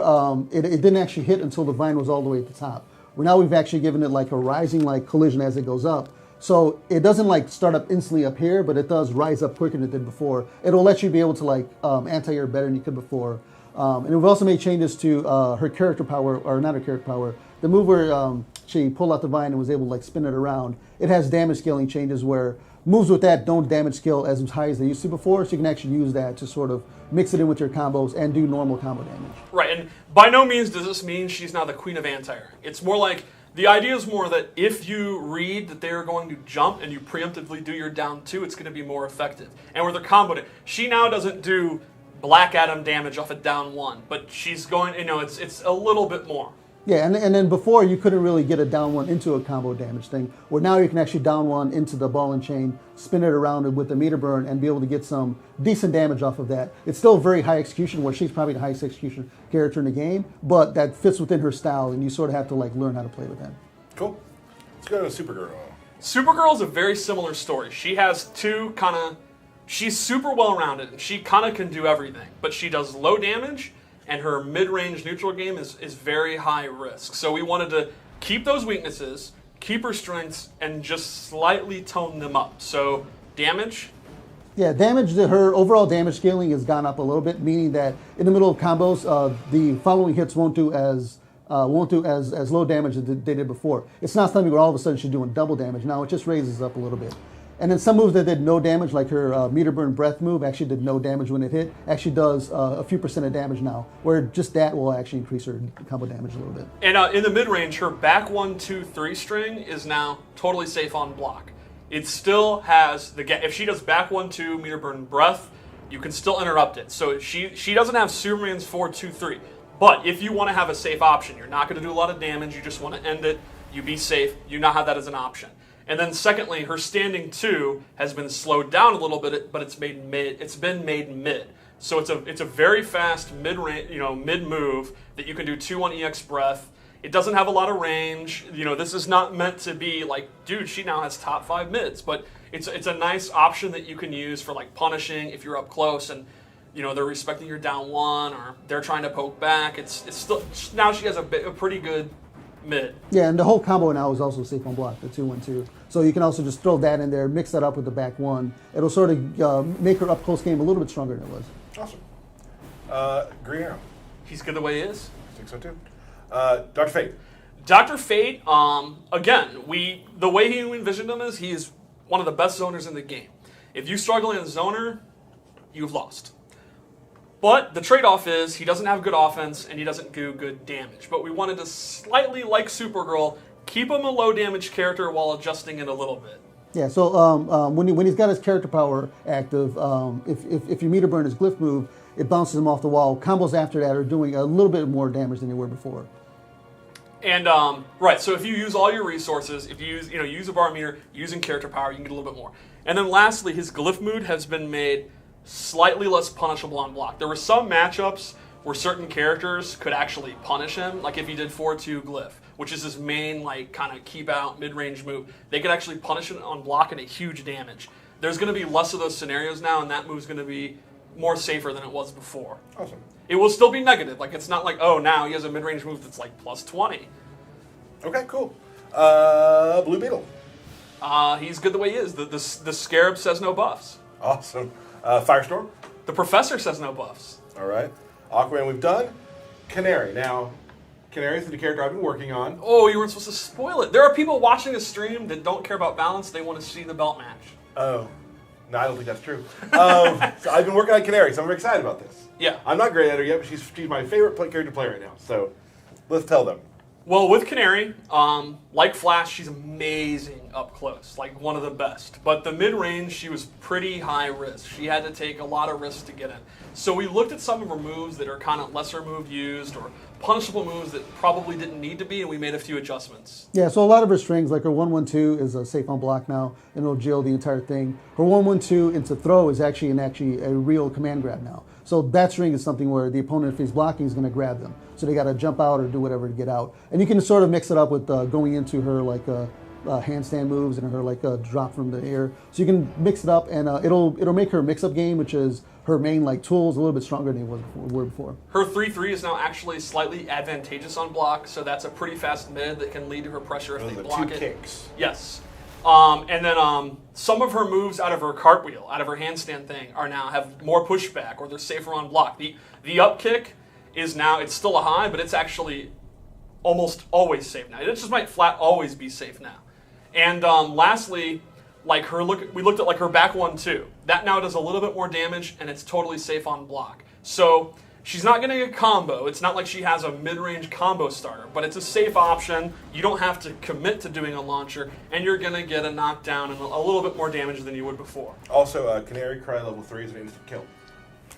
it didn't actually hit until the vine was all the way at the top. Well, now we've actually given it like a rising like collision as it goes up. So it doesn't like start up instantly up here, but it does rise up quicker than it did before. It'll let you be able to like anti-air better than you could before. And we've also made changes to her character power, or not her character power, the move where she pulled out the vine and was able to like spin it around. It has damage scaling changes where moves with that don't damage scale as high as they used to before, so you can actually use that to sort of mix it in with your combos and do normal combo damage. Right, and by no means does this mean she's now the queen of anti-air. It's more like, the idea is more that if you read that they are going to jump and you preemptively do your down 2, it's going to be more effective. And with her combo, she now doesn't do Black Adam damage off a down 1, but she's going, it's a little bit more. Yeah, and then before you couldn't really get a down 1 into a combo damage thing, where now you can actually down 1 into the ball and chain, spin it around with the meter burn, and be able to get some decent damage off of that. It's still very high execution, where she's probably the highest execution character in the game, but that fits within her style, and you sort of have to like learn how to play with that. Cool. Let's go to Supergirl. Supergirl's a very similar story. She has two she's super well-rounded, and she kind of can do everything, but she does low damage, and her mid-range neutral game is very high risk. So we wanted to keep those weaknesses, keep her strengths, and just slightly tone them up. So damage. Yeah, her overall damage scaling has gone up a little bit, meaning that in the middle of combos, the following hits won't do as low damage as they did before. It's not something where all of a sudden she's doing double damage. Now it just raises up a little bit. And then some moves that did no damage, like her meter burn breath move, actually did no damage when it hit. Actually does a few percent of damage now, where just that will actually increase her combo damage a little bit. And in the mid range, her back 1, 2, 3 string is now totally safe on block. It still has if she does back 1, 2 meter burn breath, you can still interrupt it. So she doesn't have Superman's 4, 2, 3. But if you want to have a safe option, you're not going to do a lot of damage. You just want to end it. You be safe. You now have that as an option. And then secondly, her standing 2 has been slowed down a little bit, but it's been made mid. So it's a very fast mid move that you can do 2 on EX breath. It doesn't have a lot of range. This is not meant to be like, dude, she now has top 5 mids, but it's a nice option that you can use for like punishing if you're up close and they're respecting your down 1 or they're trying to poke back. It's still, now she has a pretty good mid. Yeah, and the whole combo now is also safe on block, the 2-1-2. So you can also just throw that in there, mix that up with the back 1. It'll sort of make her up close game a little bit stronger than it was. Awesome. Green Arrow. He's good the way he is. I think so too. Dr. Fate. Dr. Fate, again, the way he envisioned him is he's one of the best zoners in the game. If you struggle in a zoner, you've lost. But the trade-off is he doesn't have good offense and he doesn't do good damage. But we wanted to slightly, like Supergirl, keep him a low damage character while adjusting it a little bit. Yeah, so when he's got his character power active, if you meter burn his glyph move, it bounces him off the wall. Combos after that are doing a little bit more damage than they were before. And right, so if you use all your resources, if you use a bar meter, using character power, you can get a little bit more. And then lastly, his glyph mood has been made slightly less punishable on block. There were some matchups where certain characters could actually punish him. Like if he did 4-2 Glyph, which is his main like kind of keep out mid-range move, they could actually punish it on block and a huge damage. There's going to be less of those scenarios now, and that move's going to be more safer than it was before. Awesome. It will still be negative. Like it's not like, oh, now he has a mid-range move that's like plus 20. Okay, cool. Blue Beetle. He's good the way he is. The Scarab says no buffs. Awesome. Firestorm. The Professor says no buffs. All right. Aquaman we've done. Canary. Now, Canary is the character I've been working on. Oh, you weren't supposed to spoil it. There are people watching this stream that don't care about balance. They want to see the belt match. Oh. No, I don't think that's true. So I've been working on Canary, so I'm very excited about this. Yeah. I'm not great at her yet, but she's my favorite character to play right now. So let's tell them. Well, with Canary, like Flash, she's amazing up close, like one of the best. But the mid-range, she was pretty high risk. She had to take a lot of risks to get in. So we looked at some of her moves that are kind of lesser move used or punishable moves that probably didn't need to be, and we made a few adjustments. Yeah, so a lot of her strings, like her 1-1-2 is a safe on block now, and it'll jail the entire thing. Her 1-1-2 into throw is actually a real command grab now. So that string is something where the opponent, if he's blocking, is going to grab them. So they got to jump out or do whatever to get out. And you can sort of mix it up with going into her like handstand moves and her like drop from the air. So you can mix it up, and it'll make her mix-up game, which is her main like tools, a little bit stronger than it were before. Her 3-3 is now actually slightly advantageous on block, so that's a pretty fast mid that can lead to her pressure if they block it. 2 kicks. Yes. And then some of her moves out of her cartwheel, out of her handstand thing, are now have more pushback, or they're safer on block. The up kick is now, it's still a high, but it's actually almost always safe now. It just might flat always be safe now. And lastly, like we looked at like her back 1-2. That now does a little bit more damage, and it's totally safe on block. So she's not going to get combo. It's not like she has a mid-range combo starter, but it's a safe option. You don't have to commit to doing a launcher, and you're going to get a knockdown and a little bit more damage than you would before. Also, Canary Cry level 3 is an instant kill.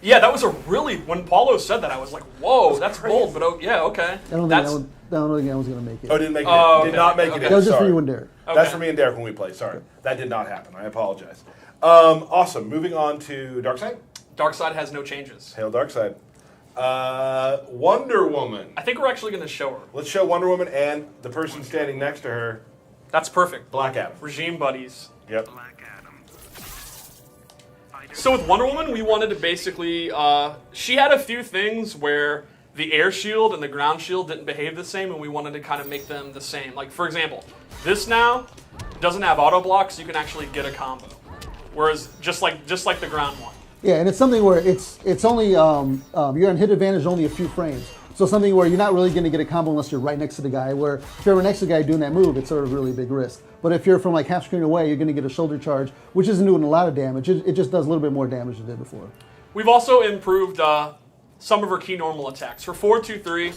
Yeah, that was when Paulo said that, I was like, whoa, that's bold, but yeah, okay. I don't think that was going to make it. Oh, didn't make it. Oh, Did okay. not make it. Okay. in. That was just for Sorry. you and Derek. Okay. That's for me and Derek when we play. Sorry. That did not happen. I apologize. Awesome. Moving on to Darkseid. Darkseid has no changes. Hail Darkseid. Wonder Woman. I think we're actually going to show her. Let's show Wonder Woman and the person standing next to her, That's perfect. Black Adam. Regime buddies. Yep. So with Wonder Woman, we wanted to basically, she had a few things where the air shield and the ground shield didn't behave the same, and we wanted to kind of make them the same. Like, for example, this now doesn't have auto block, so you can actually get a combo. Whereas, just like the ground one. Yeah, and it's something where it's only, you're on hit advantage only a few frames. So something where you're not really going to get a combo unless you're right next to the guy, where if you're right next to the guy doing that move, it's sort of really big risk. But if you're from like half screen away, you're going to get a shoulder charge, which isn't doing a lot of damage. It just does a little bit more damage than it did before. We've also improved some of her key normal attacks. Her 4-2-3,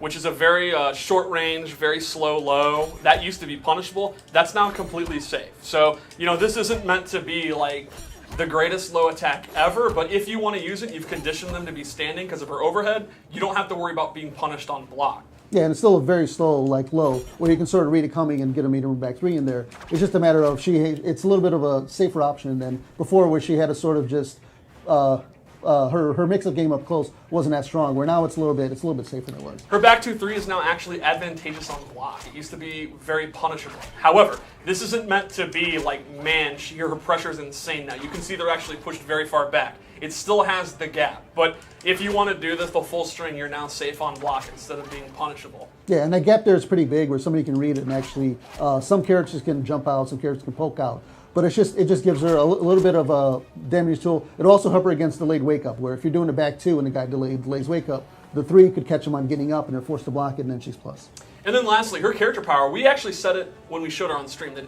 which is a very short range, very slow low, that used to be punishable. That's now completely safe. So, this isn't meant to be like the greatest low attack ever, but if you want to use it, you've conditioned them to be standing because of her overhead. You don't have to worry about being punished on block. Yeah, and it's still a very slow, like low, where you can sort of read it coming and get a meter back 3 in there. It's just a matter of it's a little bit of a safer option than before, where she had to sort of just her mix-up game up close wasn't that strong. Where now it's a little bit safer than it was. Her back 2-3 is now actually advantageous on block. It used to be very punishable. However, this isn't meant to be like, man, her pressure is insane now. You can see they're actually pushed very far back. It still has the gap, but if you want to do this the full string, you're now safe on block instead of being punishable. Yeah, and that gap there is pretty big, where somebody can read it and actually some characters can jump out, some characters can poke out. But it just gives her a little bit of a damage tool. It'll also help her against delayed wake up, where if you're doing a back 2 and the guy delays wake up, the 3 could catch him on getting up and they're forced to block it, and then she's plus. And then lastly, her character power, we actually said it when we showed her on stream, that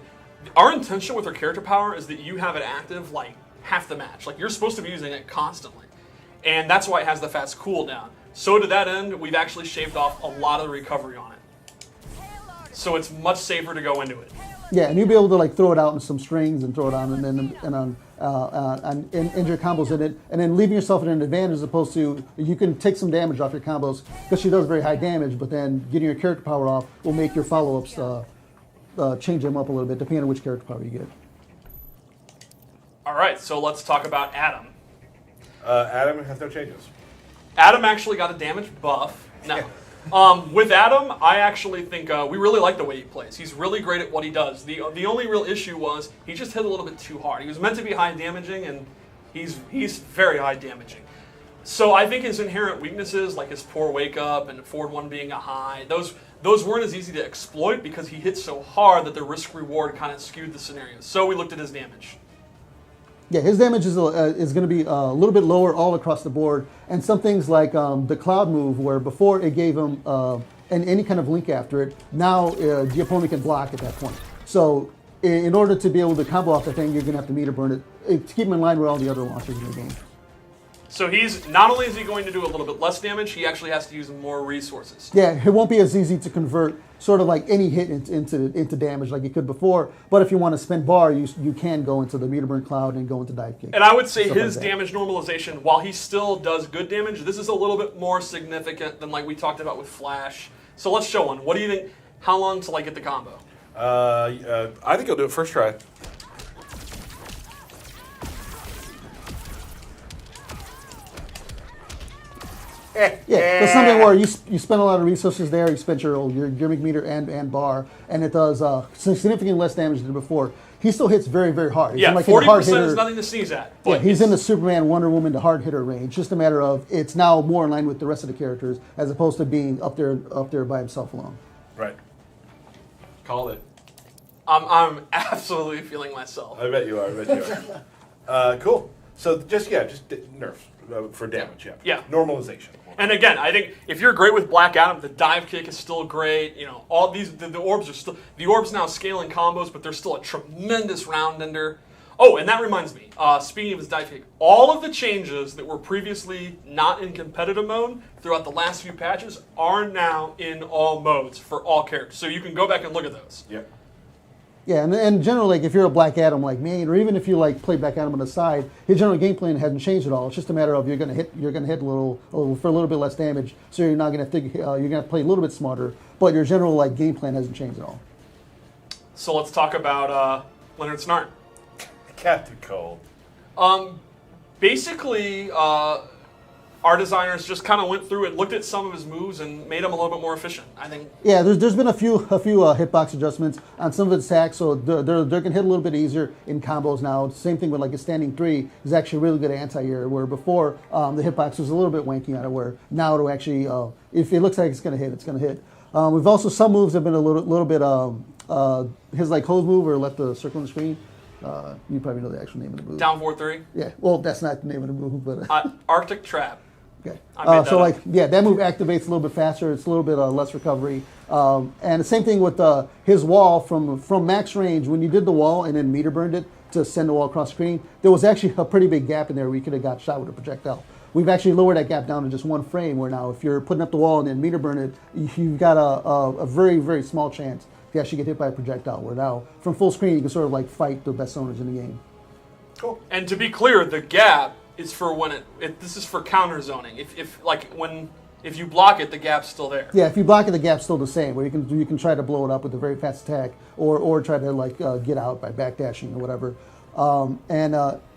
our intention with her character power is that you have it active like half the match. Like, you're supposed to be using it constantly. And that's why it has the fast cooldown. So to that end, we've actually shaved off a lot of the recovery on it. So it's much safer to go into it. Yeah, and you'll be able to like throw it out in some strings and throw it on and injure combos in it, and then leaving yourself at an advantage as opposed to you can take some damage off your combos because she does very high damage, but then getting your character power off will make your follow-ups change them up a little bit depending on which character power you get. All right, so let's talk about Adam. Adam has no changes. Adam actually got a damage buff. No. With Adam, I actually think we really like the way he plays. He's really great at what he does. The only real issue was he just hit a little bit too hard. He was meant to be high damaging, and he's very high damaging. So I think his inherent weaknesses, like his poor wake up and forward one being a high, those weren't as easy to exploit because he hit so hard that the risk reward kind of skewed the scenario. So we looked at his damage. Yeah, his damage is going to be a little bit lower all across the board, and some things like the cloud move, where before it gave him any kind of link after it, now the opponent can block at that point. So in order to be able to combo off the thing, you're going to have to meter burn it to keep him in line with all the other launchers in the game. So he's not only is he going to do a little bit less damage, he actually has to use more resources. Yeah, it won't be as easy to convert sort of like any hit into damage like you could before. But if you want to spend bar, you can go into the meter burn cloud and go into dive kick. And I would say his like damage normalization, while he still does good damage, this is a little bit more significant than like we talked about with Flash. So let's show one. What do you think? How long till I get the combo? I think he'll do it first try. Yeah, so something where you spend a lot of resources there, you spend your gimmick meter and bar, and it does significantly less damage than before. He still hits very, very hard. Yeah, like 40% is nothing to sneeze at. Yeah, he's in the Superman, Wonder Woman to hard hitter range. Just a matter of it's now more in line with the rest of the characters as opposed to being up there by himself alone. Right. Call it. I'm absolutely feeling myself. I bet you are. Cool. So just nerfs for damage. Yeah. Normalization. And again, I think if you're great with Black Adam, the dive kick is still great. You know, all these the orbs are still now scaling combos, but they're still a tremendous round ender. Oh, and that reminds me. Speaking of his dive kick, all of the changes that were previously not in competitive mode throughout the last few patches are now in all modes for all characters. So you can go back and look at those. Yep. Yeah, and generally, like if you're a Black Adam like me, or even if you like play Black Adam on the side, his general game plan hasn't changed at all. It's just a matter of you're gonna hit a little for a little bit less damage, so you're not gonna think you're gonna play a little bit smarter, but your general like game plan hasn't changed at all. So let's talk about Leonard Snart. Captain Cold. Basically, our designers just kind of went through and looked at some of his moves and made him a little bit more efficient, I think. Yeah, there's been a few hitbox adjustments on some of his attacks, so they can hit a little bit easier in combos now. Same thing with like his standing 3 is actually really good anti-air, where before the hitbox was a little bit wanky on it, where now it'll actually, if it looks like it's going to hit, it's going to hit. We've also, some moves have been a little bit, his like hose move or left the circle on the screen. You probably know the actual name of the move. Down 4-3? Yeah, well, that's not the name of the move, but... Arctic Trap. Okay. So like, yeah, that move activates a little bit faster. It's a little bit less recovery. And the same thing with his wall from max range. When you did the wall and then meter burned it to send the wall across screen, there was actually a pretty big gap in there where you could have got shot with a projectile. We've actually lowered that gap down to just one frame, where now if you're putting up the wall and then meter burn it, you've got a very, very small chance to actually get hit by a projectile. Where now, from full screen, you can sort of like fight the best owners in the game. Cool. And to be clear, the gap is for when this is for counter zoning. If you block it, the gap's still there. Yeah, if you block it, the gap's still the same. Where you can try to blow it up with a very fast attack, or try to like get out by backdashing or whatever.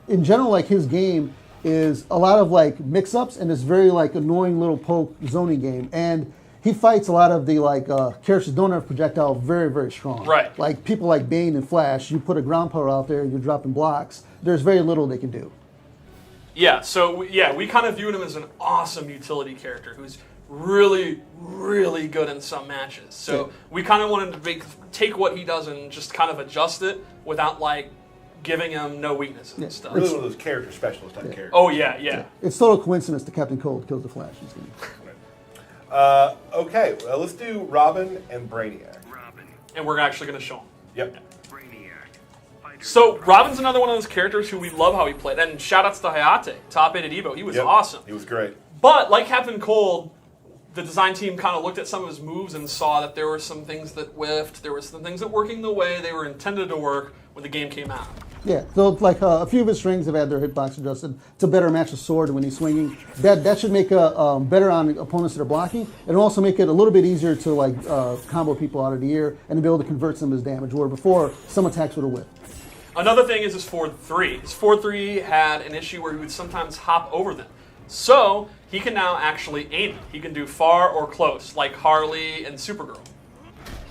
In general, like his game is a lot of like mix-ups and this very like annoying little poke zoning game. And he fights a lot of the like characters that don't have projectile very, very strong. Right. Like people like Bane and Flash, you put a ground power out there, you're dropping blocks. There's very little they can do. Yeah, so we kind of viewed him as an awesome utility character who's really, really good in some matches. So we kind of wanted to take what he does and just kind of adjust it without like giving him no weaknesses and stuff. Really one of those character specialist type characters. Oh yeah. It's total coincidence that Captain Cold kills the Flash in this game. Okay, let's do Robin and Brainiac. And we're actually going to show him. Yep. So Robin's another one of those characters who we love how he played. And shout-outs to Hayate, top 8 at Evo. He was awesome. He was great. But like Captain Cold, the design team kind of looked at some of his moves and saw that there were some things that whiffed. There were some things that working the way they were intended to work when the game came out. Yeah, so like a few of his strings have had their hitbox adjusted to better match the sword when he's swinging. That should make better on opponents that are blocking, and also make it a little bit easier to like combo people out of the air and to be able to convert some of his damage. Where before some attacks would have whiffed. Another thing is his forward 3. His forward 3 had an issue where he would sometimes hop over them. So he can now actually aim it. He can do far or close, like Harley and Supergirl.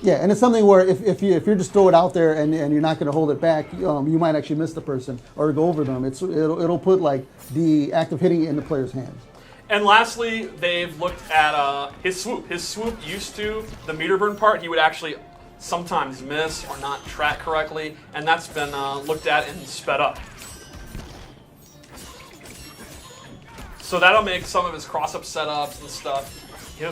Yeah, and it's something where if you're just throw it out there and you're not going to hold it back, you might actually miss the person or go over them. It'll put like the act of hitting it in the player's hands. And lastly, they've looked at his swoop. His swoop used to, the meter burn part, he would actually sometimes miss or not track correctly, and that's been looked at and sped up. So that'll make some of his cross-up setups and stuff,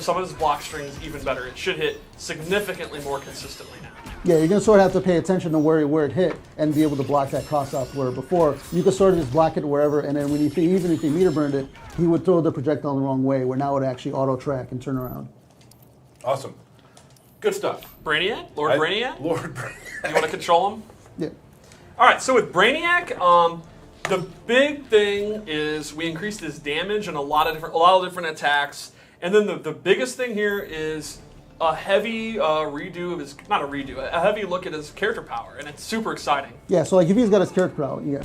some of his block strings even better. It should hit significantly more consistently now. Yeah, you're going to sort of have to pay attention to where it hit and be able to block that cross-up, where before you could sort of just block it wherever, and then even if he meter burned it, he would throw the projectile the wrong way, where now it actually auto-track and turn around. Awesome. Good stuff. Brainiac? Lord Brainiac? Lord Brainiac. You want to control him? Yeah. All right, so with Brainiac, the big thing is we increased his damage and a lot of different attacks, and then the biggest thing here is a heavy redo of his, not a redo, a heavy look at his character power, and it's super exciting. Yeah, so like if he's got his character power, yeah.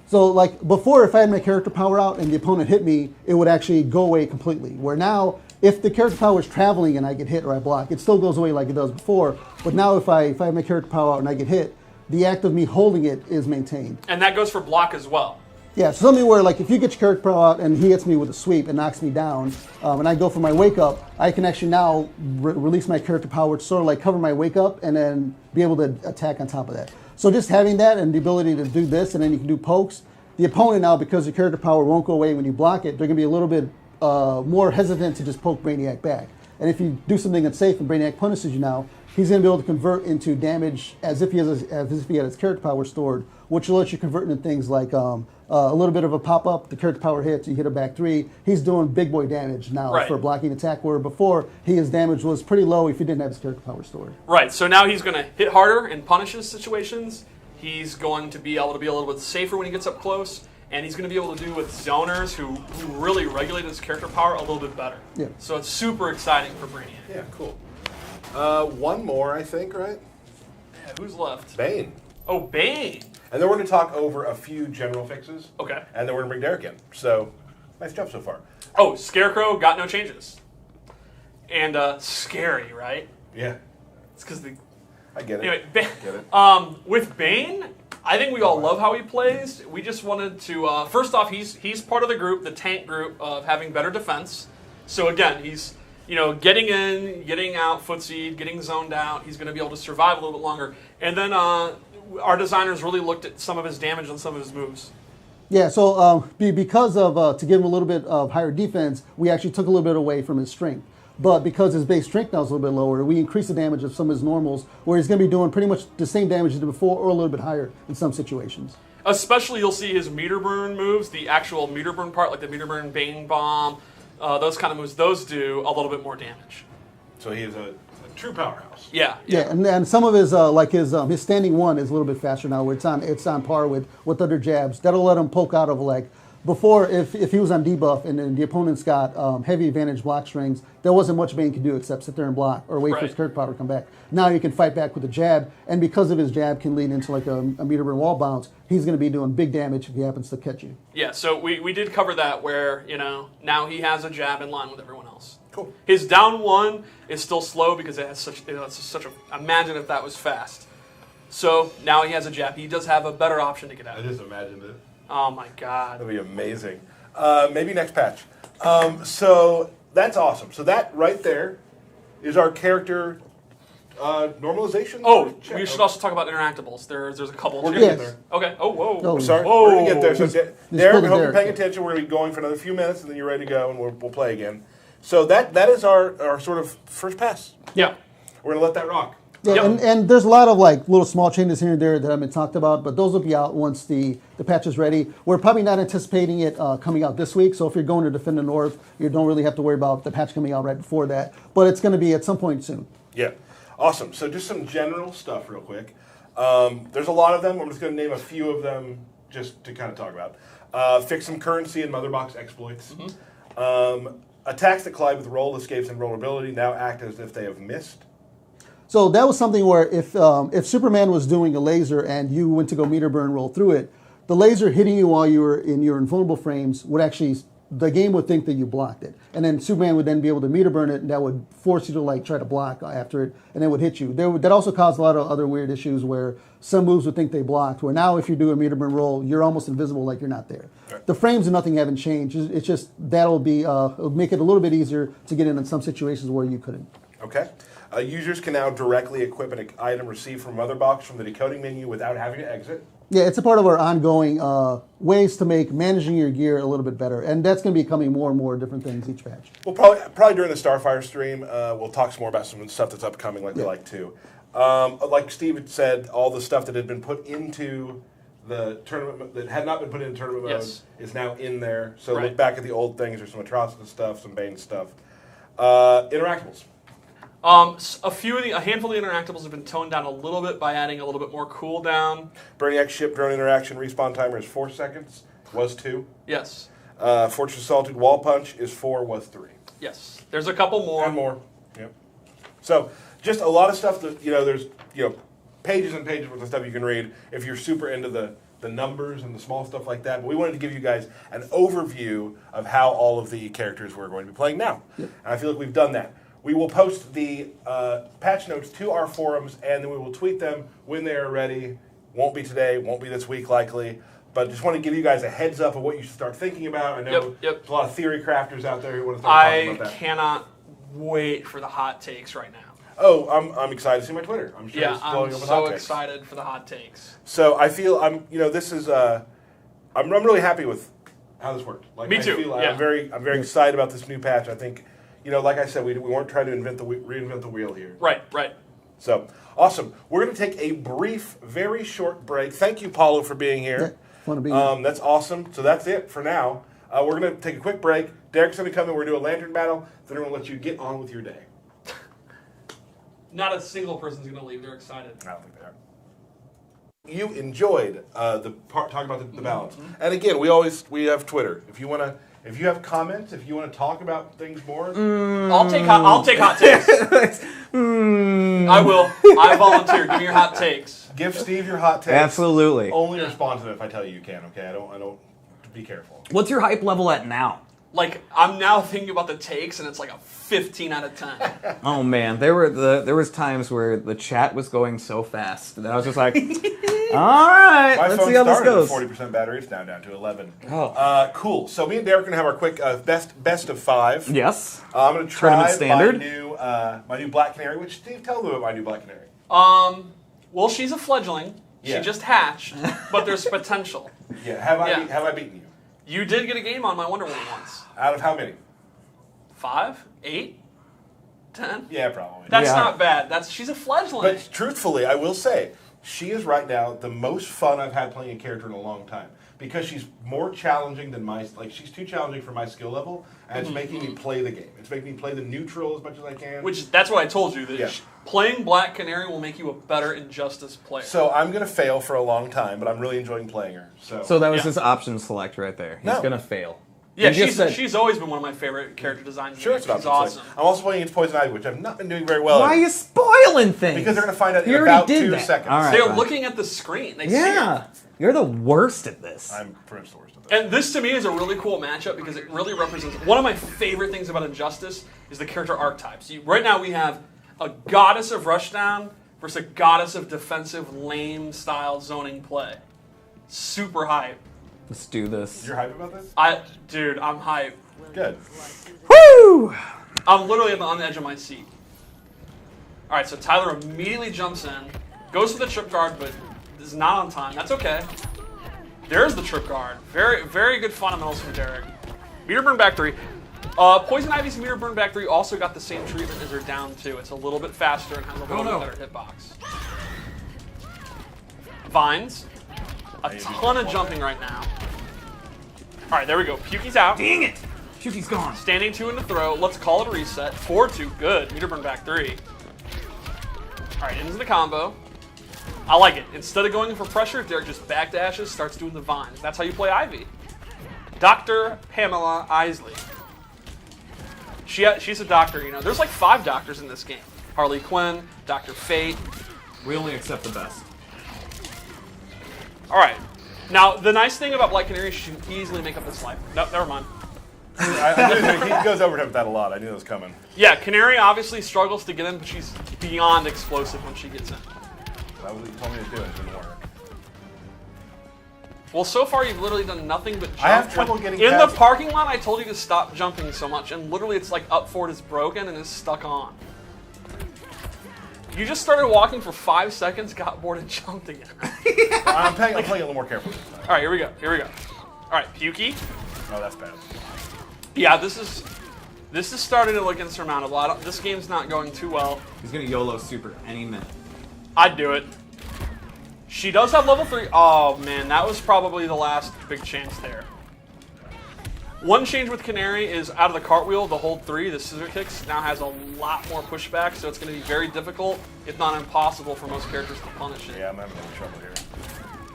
So like before, if I had my character power out and the opponent hit me, it would actually go away completely. Where now, if the character power is traveling and I get hit or I block, it still goes away like it does before. But now if I have my character power out and I get hit, the act of me holding it is maintained. And that goes for block as well. Yeah, so something where like if you get your character power out and he hits me with a sweep and knocks me down, and I go for my wake up, I can actually now release my character power to sort of like cover my wake up and then be able to attack on top of that. So just having that and the ability to do this, and then you can do pokes. The opponent now, because your character power won't go away when you block it, they're going to be a little bit more hesitant to just poke Brainiac back. And if you do something that's safe and Brainiac punishes you now, he's going to be able to convert into damage as if he had his character power stored, which will let you convert into things like a little bit of a pop-up, the character power hits, you hit a back three. He's doing big boy damage now for blocking attack, where before his damage was pretty low if he didn't have his character power stored. Right, so now he's going to hit harder in punishes situations. He's going to be able to be a little bit safer when he gets up close, and he's going to be able to do with zoners who really regulate his character power a little bit better. Yeah. So it's super exciting for Brainiac. Yeah, cool. One more, I think, right? Yeah, who's left? Bane. Oh, Bane. And then we're going to talk over a few general fixes. Okay. And then we're going to bring Derek in. So, nice job so far. Oh, Scarecrow got no changes. And scary, right? Yeah. It's because the... I get it. Anyway, Get it. with Bane, I think we all love how he plays. We just wanted to... first off, he's part of the group, the tank group, of having better defense. So again, he's... getting in, getting out, footsied, getting zoned out. He's going to be able to survive a little bit longer. And then our designers really looked at some of his damage and some of his moves. Yeah, so because of to give him a little bit of higher defense, we actually took a little bit away from his strength. But because his base strength now is a little bit lower, we increased the damage of some of his normals, where he's going to be doing pretty much the same damage as he did before, or a little bit higher in some situations. Especially, you'll see his meter burn moves, the actual meter burn part, like the meter burn Bane bomb. Those kind of moves, those do a little bit more damage. So he is a true powerhouse. Yeah. Yeah, and some of his his standing one is a little bit faster now. Where it's on par with other jabs. That'll let him poke out of a leg. Before, if he was on debuff and then the opponent's got heavy advantage block strings, there wasn't much Bane could do except sit there and block or wait for his character power to come back. Now you can fight back with a jab, and because of his jab can lead into like a meter burn wall bounce, he's going to be doing big damage if he happens to catch you. Yeah, so we did cover that where, now he has a jab in line with everyone else. Cool. His down one is still slow because it has such a, imagine if that was fast. So now he has a jab. He does have a better option to get out. I just imagined it. Oh my God. That'd be amazing. Maybe next patch. So that's awesome. So that right there is our character normalization. Oh, check. we should also talk about interactables. There's a couple. We're gonna get Yes. there. Okay. Oh, whoa. Oh, Sorry, Whoa. we're gonna get there. So Derek, I pull hope the you're Derek. paying attention. We're gonna be going for another few minutes, and then you're ready to go, and we'll play again. So that is our sort of first pass. Yeah. We're gonna let that rock. Yeah, Yep. and there's a lot of like little small changes here and there that have been talked about, but those will be out once the patch is ready. We're probably not anticipating it coming out this week, so if you're going to Defend the North, you don't really have to worry about the patch coming out right before that, but it's going to be at some point soon. Yeah, awesome. So just some general stuff real quick. There's a lot of them. I'm just going to name a few of them just to kind of talk about. Fix some currency and Motherbox exploits. Attacks that collide with roll, escapes, and rollability now act as if they have missed. So that was something where if Superman was doing a laser and you went to go meter burn roll through it, the laser hitting you while you were in your invulnerable frames would actually the game would think that you blocked it, and then Superman would then be able to meter burn it, and that would force you to like try to block after it, and it would hit you. That also caused a lot of other weird issues where some moves would think they blocked. Where now, if you do a meter burn roll, you're almost invisible, like you're not there. Right. The frames and nothing haven't changed. It's just that'll it'll make it a little bit easier to get in some situations where you couldn't. Okay. Users can now directly equip an item received from Mother Box from the decoding menu without having to exit. Yeah, it's a part of our ongoing ways to make managing your gear a little bit better, and that's going to be coming more and more different things each patch. We'll probably during the Starfire stream, we'll talk some more about some stuff that's upcoming, like we like to. Like Steve had said, all the stuff that had been put into the tournament that had not been put in tournament mode is now in there. So look back at the old things. There's some Atrocity stuff, some Bane stuff. Interactables. A handful of the interactables have been toned down a little bit by adding a little bit more cooldown. Burning X ship drone interaction respawn timer is 4 seconds. Was 2. Yes. Fortress of Solitude wall punch is 4. Was 3. Yes. There's a couple more. And more. Yep. So just a lot of stuff that there's pages and pages worth of stuff you can read if you're super into the numbers and the small stuff like that. But we wanted to give you guys an overview of how all of the characters we're going to be playing now. Yep. And I feel like we've done that. We will post the patch notes to our forums, and then we will tweet them when they are ready. Won't be today, won't be this week likely, but just want to give you guys a heads up of what you should start thinking about. I know there's a lot of theory crafters out there who want to start talking about that. I cannot wait for the hot takes right now. Oh, I'm excited to see my Twitter. I'm sure it's blowing up with hot takes. I'm so excited for the hot takes. So I feel I'm really happy with how this worked. Like, Me too. I'm very excited about this new patch. I think. Like I said, we weren't trying to reinvent the wheel here. Right. So, awesome. We're going to take a brief, very short break. Thank you, Paulo, for being here. Yeah, fun to be here. That's awesome. So that's it for now. We're going to take a quick break. Derek's going to come in. We're going to do a lantern battle. Then we're going to let you get on with your day. Not a single person's going to leave. They're excited. I don't think they are. You enjoyed talking about the balance. And again, we have Twitter. If you have comments, if you want to talk about things more, I'll take hot takes. I will. I volunteer. Give me your hot takes. Give Steve your hot takes. Absolutely. Only respond to them if I tell you can. Okay, I don't. Be careful. What's your hype level at now? Like, I'm now thinking about the takes, and it's like a 15 out of 10. Oh man, there was times where the chat was going so fast that I was just like, all right, let's see how this goes. My phone started at 40% battery. It's now down to 11. Oh, cool. So me and Derek are gonna have our quick best of 5. Yes. I'm gonna try Tournament standard. my new Black Canary. Which Steve, tell them about my new Black Canary. Well, she's a fledgling. Yeah. She just hatched, but there's potential. Yeah. Have I beaten you? You did get a game on my Wonder Woman once. Out of how many? 5, 8, 10. Yeah, probably. That's not bad. She's a fledgling. But truthfully, I will say, she is right now the most fun I've had playing a character in a long time. Because she's more challenging than she's too challenging for my skill level, and it's making me play the game. It's making me play the neutral as much as I can. That's what I told you, that playing Black Canary will make you a better Injustice player. So I'm going to fail for a long time, but I'm really enjoying playing her. So that was his option select right there. He's going to fail. Yeah, she's always been one of my favorite character designs. Sure, it's awesome. I'm also playing against Poison Ivy, which I've not been doing very well. Why are you spoiling things? Because they're going to find out in about 2 seconds. All right, they're looking at the screen. They see it. You're the worst at this. I'm pretty much the worst at this. And this to me is a really cool matchup because it really represents one of my favorite things about Injustice is the character archetypes. Right now we have a goddess of rushdown versus a goddess of defensive lame style zoning play. Super hype. Let's do this. You're hype about this? Dude, I'm hype. Good. Woo! I'm literally on the edge of my seat. All right, so Tyler immediately jumps in, goes for the trip guard, but is not on time. That's okay. There's the trip guard. Very, very good fundamentals from Derek. Meter burn back 3. Poison Ivy's meter burn back 3 also got the same treatment as her down 2. It's a little bit faster and has a little bit better hitbox. Vines. A ton of jumping right now. All right, there we go. Pukey's out. Dang it! Pukey's gone. Standing 2 in the throw. Let's call it a reset. 4-2. Good. Meter burn back 3. All right, into the combo. I like it. Instead of going for pressure, Derek just backdashes, starts doing the vines. That's how you play Ivy. Dr. Pamela Isley. She's a doctor, There's like 5 doctors in this game. Harley Quinn, Dr. Fate. We only accept the best. All right. Now, the nice thing about Black Canary is she can easily make up this life. No, never mind. I knew he goes overhead with that a lot. I knew it was coming. Yeah, Canary obviously struggles to get in, but she's beyond explosive when she gets in. That was what you told me to do. It didn't work. Well, so far you've literally done nothing but jump. I have trouble getting in past the parking lot. I told you to stop jumping so much, and literally it's like up forward is broken and is stuck on. You just started walking for 5 seconds, got bored, and jumped again. I'm playing a little more carefully this time. All right, here we go. Here we go. All right, Pukey. Oh, that's bad. Yeah, this is starting to look insurmountable. This game's not going too well. He's gonna YOLO super any minute. I'd do it. She does have level 3. Oh, man, that was probably the last big chance there. One change with Canary is out of the cartwheel, the hold 3, the scissor kicks, now has a lot more pushback, so it's going to be very difficult, if not impossible, for most characters to punish it. Yeah, I'm having a little trouble here.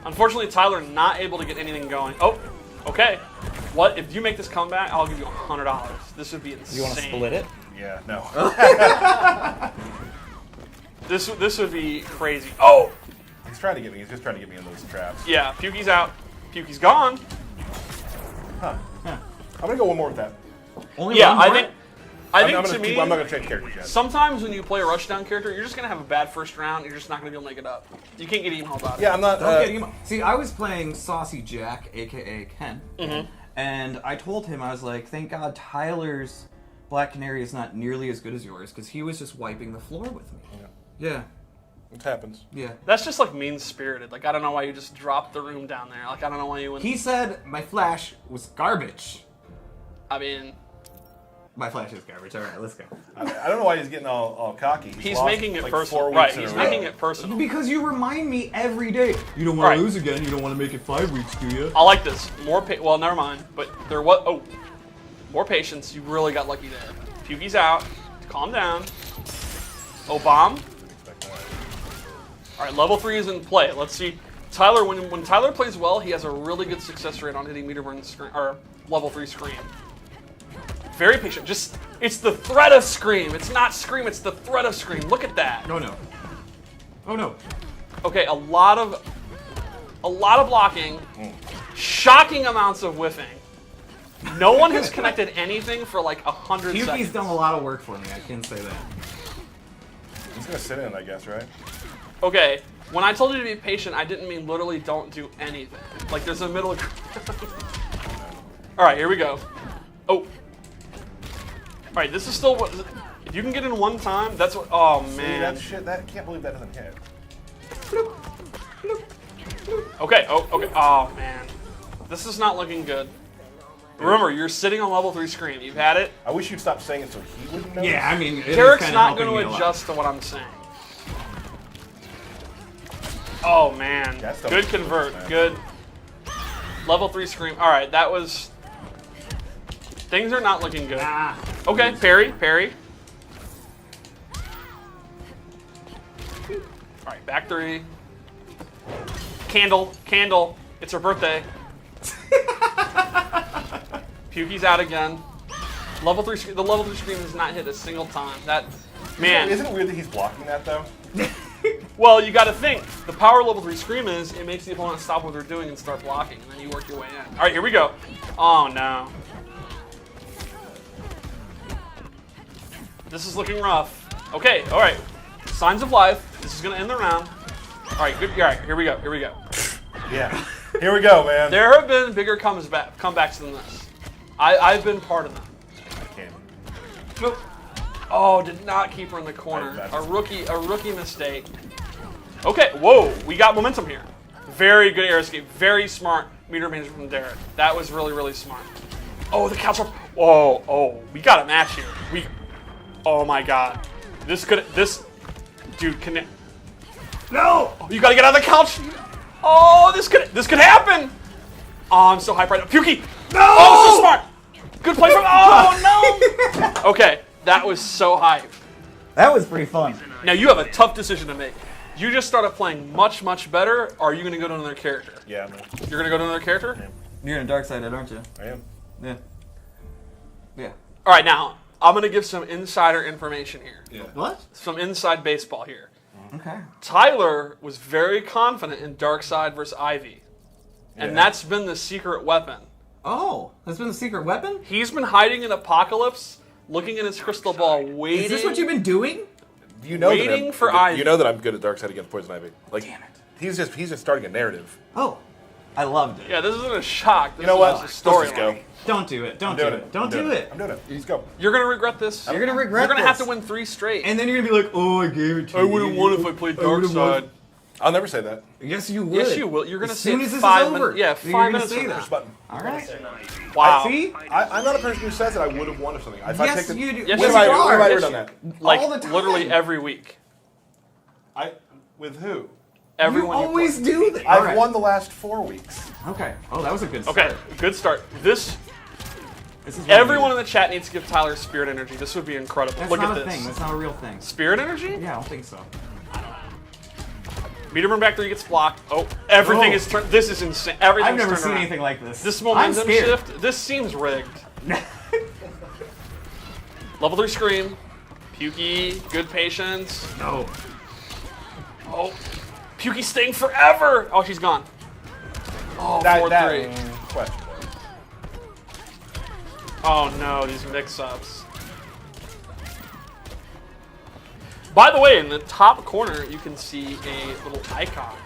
Unfortunately, Tyler not able to get anything going. Oh, okay. What? If you make this comeback, I'll give you $100. This would be insane. You want to split it? Yeah, no. This would be crazy. Oh! He's trying to get me. He's just trying to get me in those traps. Yeah, Pukey's out. Pukey's gone. Huh. I'm gonna go one more with that. Only Yeah, one I more? think to me, I'm not gonna change characters yet. sometimes when you play a rushdown character, you're just gonna have a bad first round. You're just not gonna be able to make it up. You can't get emo about it. Yeah, I'm not. Don't get emo. See, I was playing Saucy Jack, aka Ken, Mm-hmm. and I told him, I was like, thank God Tyler's Black Canary is not nearly as good as yours, because he was just wiping the floor with me. Yeah. It happens. Yeah. That's just like mean-spirited. Like, I don't know why you just dropped the room down there. Like, I don't know why you went. He said my flash was garbage. I mean, My flash is garbage. All right, let's go. I don't know why he's getting all cocky. he's lost, making it like, personal. 4 weeks Right, in a he's row. making it personal. Because you remind me every day. You don't want Right. to lose again. You don't want to make it 5 weeks, do you? I like this. Well, never mind. But there was. Oh. More patience. You really got lucky there. Pukey's out. Calm down. Oh, bomb. All right, level 3 is in play. Let's see. Tyler, when Tyler plays well, he has a really good success rate on hitting meter burn scream, or level 3 scream. Very patient. Just, it's the threat of scream. It's not scream, it's the threat of scream. Look at that. Oh no. Oh no. Okay, a lot of blocking, shocking amounts of whiffing. No one has connected anything for like 100 Pukey's seconds. done a lot of work for me. I can say that. He's gonna sit in, I guess, right? Okay, when I told you to be patient, I didn't mean literally don't do anything. Like there's a middle. All right, here we go. Oh. All right, this is still what. If you can get in one time, that's what. Oh See, man. that shit. That can't believe that doesn't hit. Okay. Oh. Okay. Oh man. This is not looking good. Remember, you're sitting on level 3 screen. You've had it. I wish you'd stop saying it so he wouldn't know. Yeah, I mean, it is Derek's kinda not helping going me to a lot. adjust to what I'm saying. Oh man. That's the- Good convert. man. Good. Level 3 scream. All right, that was. Things are not looking good. Okay, parry. All right, back 3. Candle. It's her birthday. Pukey's out again. Level 3 scream. The level 3 scream has not hit a single time. That man. Isn't it weird that he's blocking that though? Well, you got to think. The power level 3 scream is it makes the opponent stop what they're doing and start blocking, and then you work your way in. All right, here we go. Oh no. This is looking rough. Okay, all right. Signs of life. This is gonna end the round. All right, good. All right, here we go. Yeah. Here we go, man. There have been bigger comebacks than this. I've been part of them. I can't. Nope. Oh, did not keep her in the corner. That's- A rookie mistake. Okay, whoa, we got momentum here. Very good air escape. Very smart meter management from Derek. That was really, really smart. Oh, the couch. Whoa, oh, we got a match here. Oh my God, dude, can it? No, you gotta get out of the couch. Oh, this could happen. Oh, I'm so hyped right now. Pukey. No. Oh, so smart. Good play from. Oh no. Okay, that was so hype. That was pretty fun. Now you have a tough decision to make. You just started playing much, much better, or are you going to go to another character? Yeah, man. You're going to go to another character? You're in a dark side, aren't you? I am. Yeah. Yeah. All right, now, I'm going to give some insider information here. Yeah. What? Some inside baseball here. Okay. Tyler was very confident in Darkseid versus Ivy. And Yeah. that's been the secret weapon. Oh, that's been the secret weapon? He's been hiding in Apocalypse, looking at his crystal ball, waiting. Is this what you've been doing? You know Waiting that for Ivy. You know that I'm good at Dark Side against Poison Ivy. Like, Damn it. He's just starting a narrative. Oh, I loved it. Yeah, this isn't a shock. This You know is what? just a Let's just storyline. go. Don't do it. Don't I'm do doing it. Don't I'm do doing it. I'm doing it. Let's go. You're gonna regret this. You're gonna regret You're gonna have this. to win 3 straight. And then you're gonna be like, oh, I gave it to you. I would have won if I played I Dark would've won. Side. I'll never say that. Yes, you would. Yes, you will. You're gonna as say soon it as this 5 is over. minutes. Yeah, you're 5 gonna minutes say from that. now. Push button. All right. Wow. See? I'm not a person who says that I would have won or something. If I Yes, picked it- you do. Yes, When you have I are. ever Yes, done you- that? Like All the time. literally every week. With who? Everyone You always play. do that. I've All right. won the last 4 weeks. Okay. Oh, that was a good start. Okay, good start. This This is everyone in the chat needs to give Tyler spirit energy. This would be incredible. That's Look not at a this. thing. That's not a real thing. Spirit energy? Yeah, I don't think so. Meter burn back 3 gets blocked. Oh, everything Oh. is turned. This is insane. Everything's I've never turned seen around. anything like this. This I'm momentum scared. shift. This seems rigged. Level 3 scream. Pukey, good patience. No. Oh, Pukey's staying forever. Oh, she's gone. Oh, That 4-3. question. Oh no, these mix-ups. By the way, in the top corner, you can see a little icon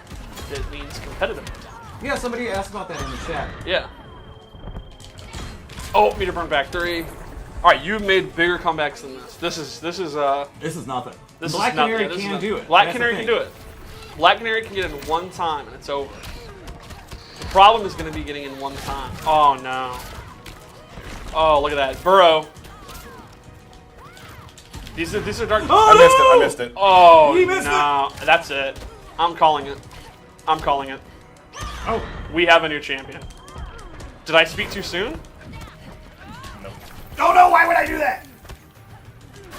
that means competitive. Yeah, somebody asked about that in the chat. Yeah. Oh, meter burn back 3. All right, you've made bigger comebacks than this. This is This is nothing. this Black is not, Canary yeah, this is can not- do it. Black That's the Canary can thing. do it. Black Canary can get in one time and it's over. The problem is going to be getting in one time. Oh no. Oh, look at that. Burrow. These are dark. I missed it. Oh, He missed no. That's it. I'm calling it. I'm calling it. Oh, We have a new champion. Did I speak too soon? oh no! Why would I do that?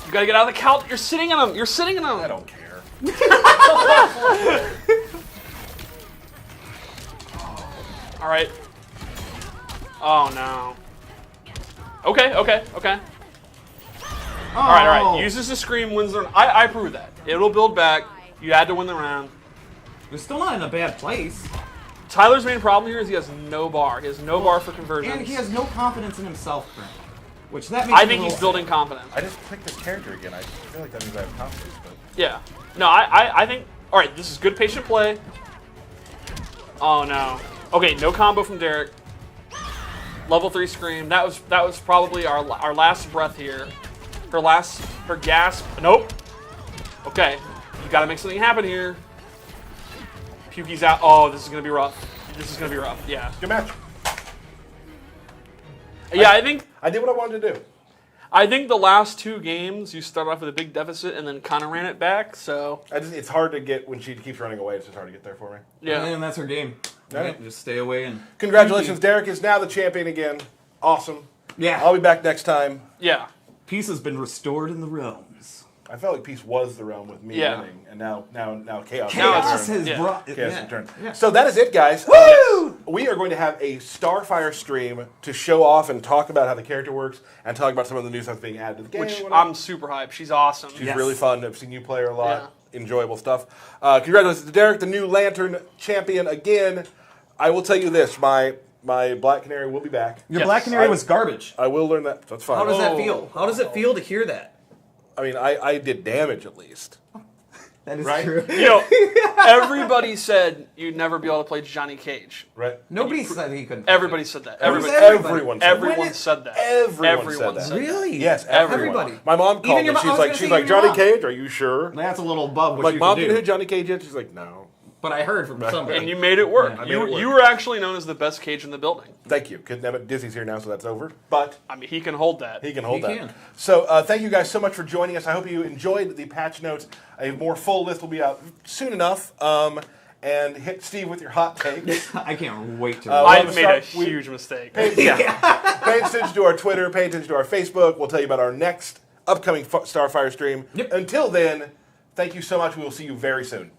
You gotta get out of the couch. You're sitting in them. You're sitting in them. I don't care. All right. Oh no. Okay. Oh. All right. Uses the scream, wins the round. I approve of that. It'll build back. You had to win the round. We're still not in a bad place, Tyler's main problem here is he has no bar. He has no bar for conversions. and he has no confidence in himself, currently. Which that makes. I me think a he's little building confidence. I just picked this character again. I feel like that means I have confidence, but Yeah. No, I think. All right, this is good patient play. Oh no. Okay, no combo from Derek. Level 3 scream. That was probably our last breath here. Her gasp. Nope. Okay, you got to make something happen here. Pukey's out. Oh, this is gonna be rough. This is gonna be rough. Yeah. good match. Yeah, I think I did what I wanted to do. the last 2 games you started off with a big deficit and then kind of ran it back. So It's hard to get when she keeps running away. It's just hard to get there for me. yeah. And that's her game. Right? Just stay away and. Congratulations, Derek is now the champion again. Awesome. Yeah. I'll be back next time. Yeah. Peace has been restored in the realms. I felt like peace was the realm with me Yeah. winning, and now chaos. Chaos returned. has Yeah. brought. Chaos yeah. returned. Yeah. So that is it, guys. Woo! We are going to have a Starfire stream to show off and talk about how the character works and talk about some of the new stuff being added to the game. Which whatever. I'm super hyped. She's awesome. She's Yes. really fun. I've seen you play her a lot. Yeah. Enjoyable stuff. Congratulations to Derek, the new Lantern champion again. I will tell you this: my Black Canary will be back. Your Yes. Black Canary was garbage. I will learn that. That's fine. How does that Oh. feel? How does it feel to hear that? I mean, I did damage at least. That is Right? true. You know, everybody said you'd never be able to play Johnny Cage. Right? Nobody said he couldn't. Everybody said that. Who's Everybody, everybody? Everyone said everyone When it- said that. Everyone said that. Really? Yes, Everybody. My mom called Even me. your mom- I She's was like, gonna she's say like, even your Johnny mom. Cage, are you sure? That's a little above what Like, you mom, can do you know do. who Johnny Cage is? She's like, no. But I heard from somebody. And you made it work. I made You it work. you were actually known as the best Cage in the building. Thank you. Disney's here now, so that's over. But I mean, he can hold that. he can hold He that. can. So thank you guys so much for joining us. I hope you enjoyed the patch notes. A more full list will be out soon enough. And hit Steve with your hot takes. I can't wait to. Well, I've to made a start, we- huge mistake. Pay attention to our Twitter. Pay attention to our Facebook. We'll tell you about our next upcoming Starfire stream. Yep. Until then, thank you so much. We will see you very soon.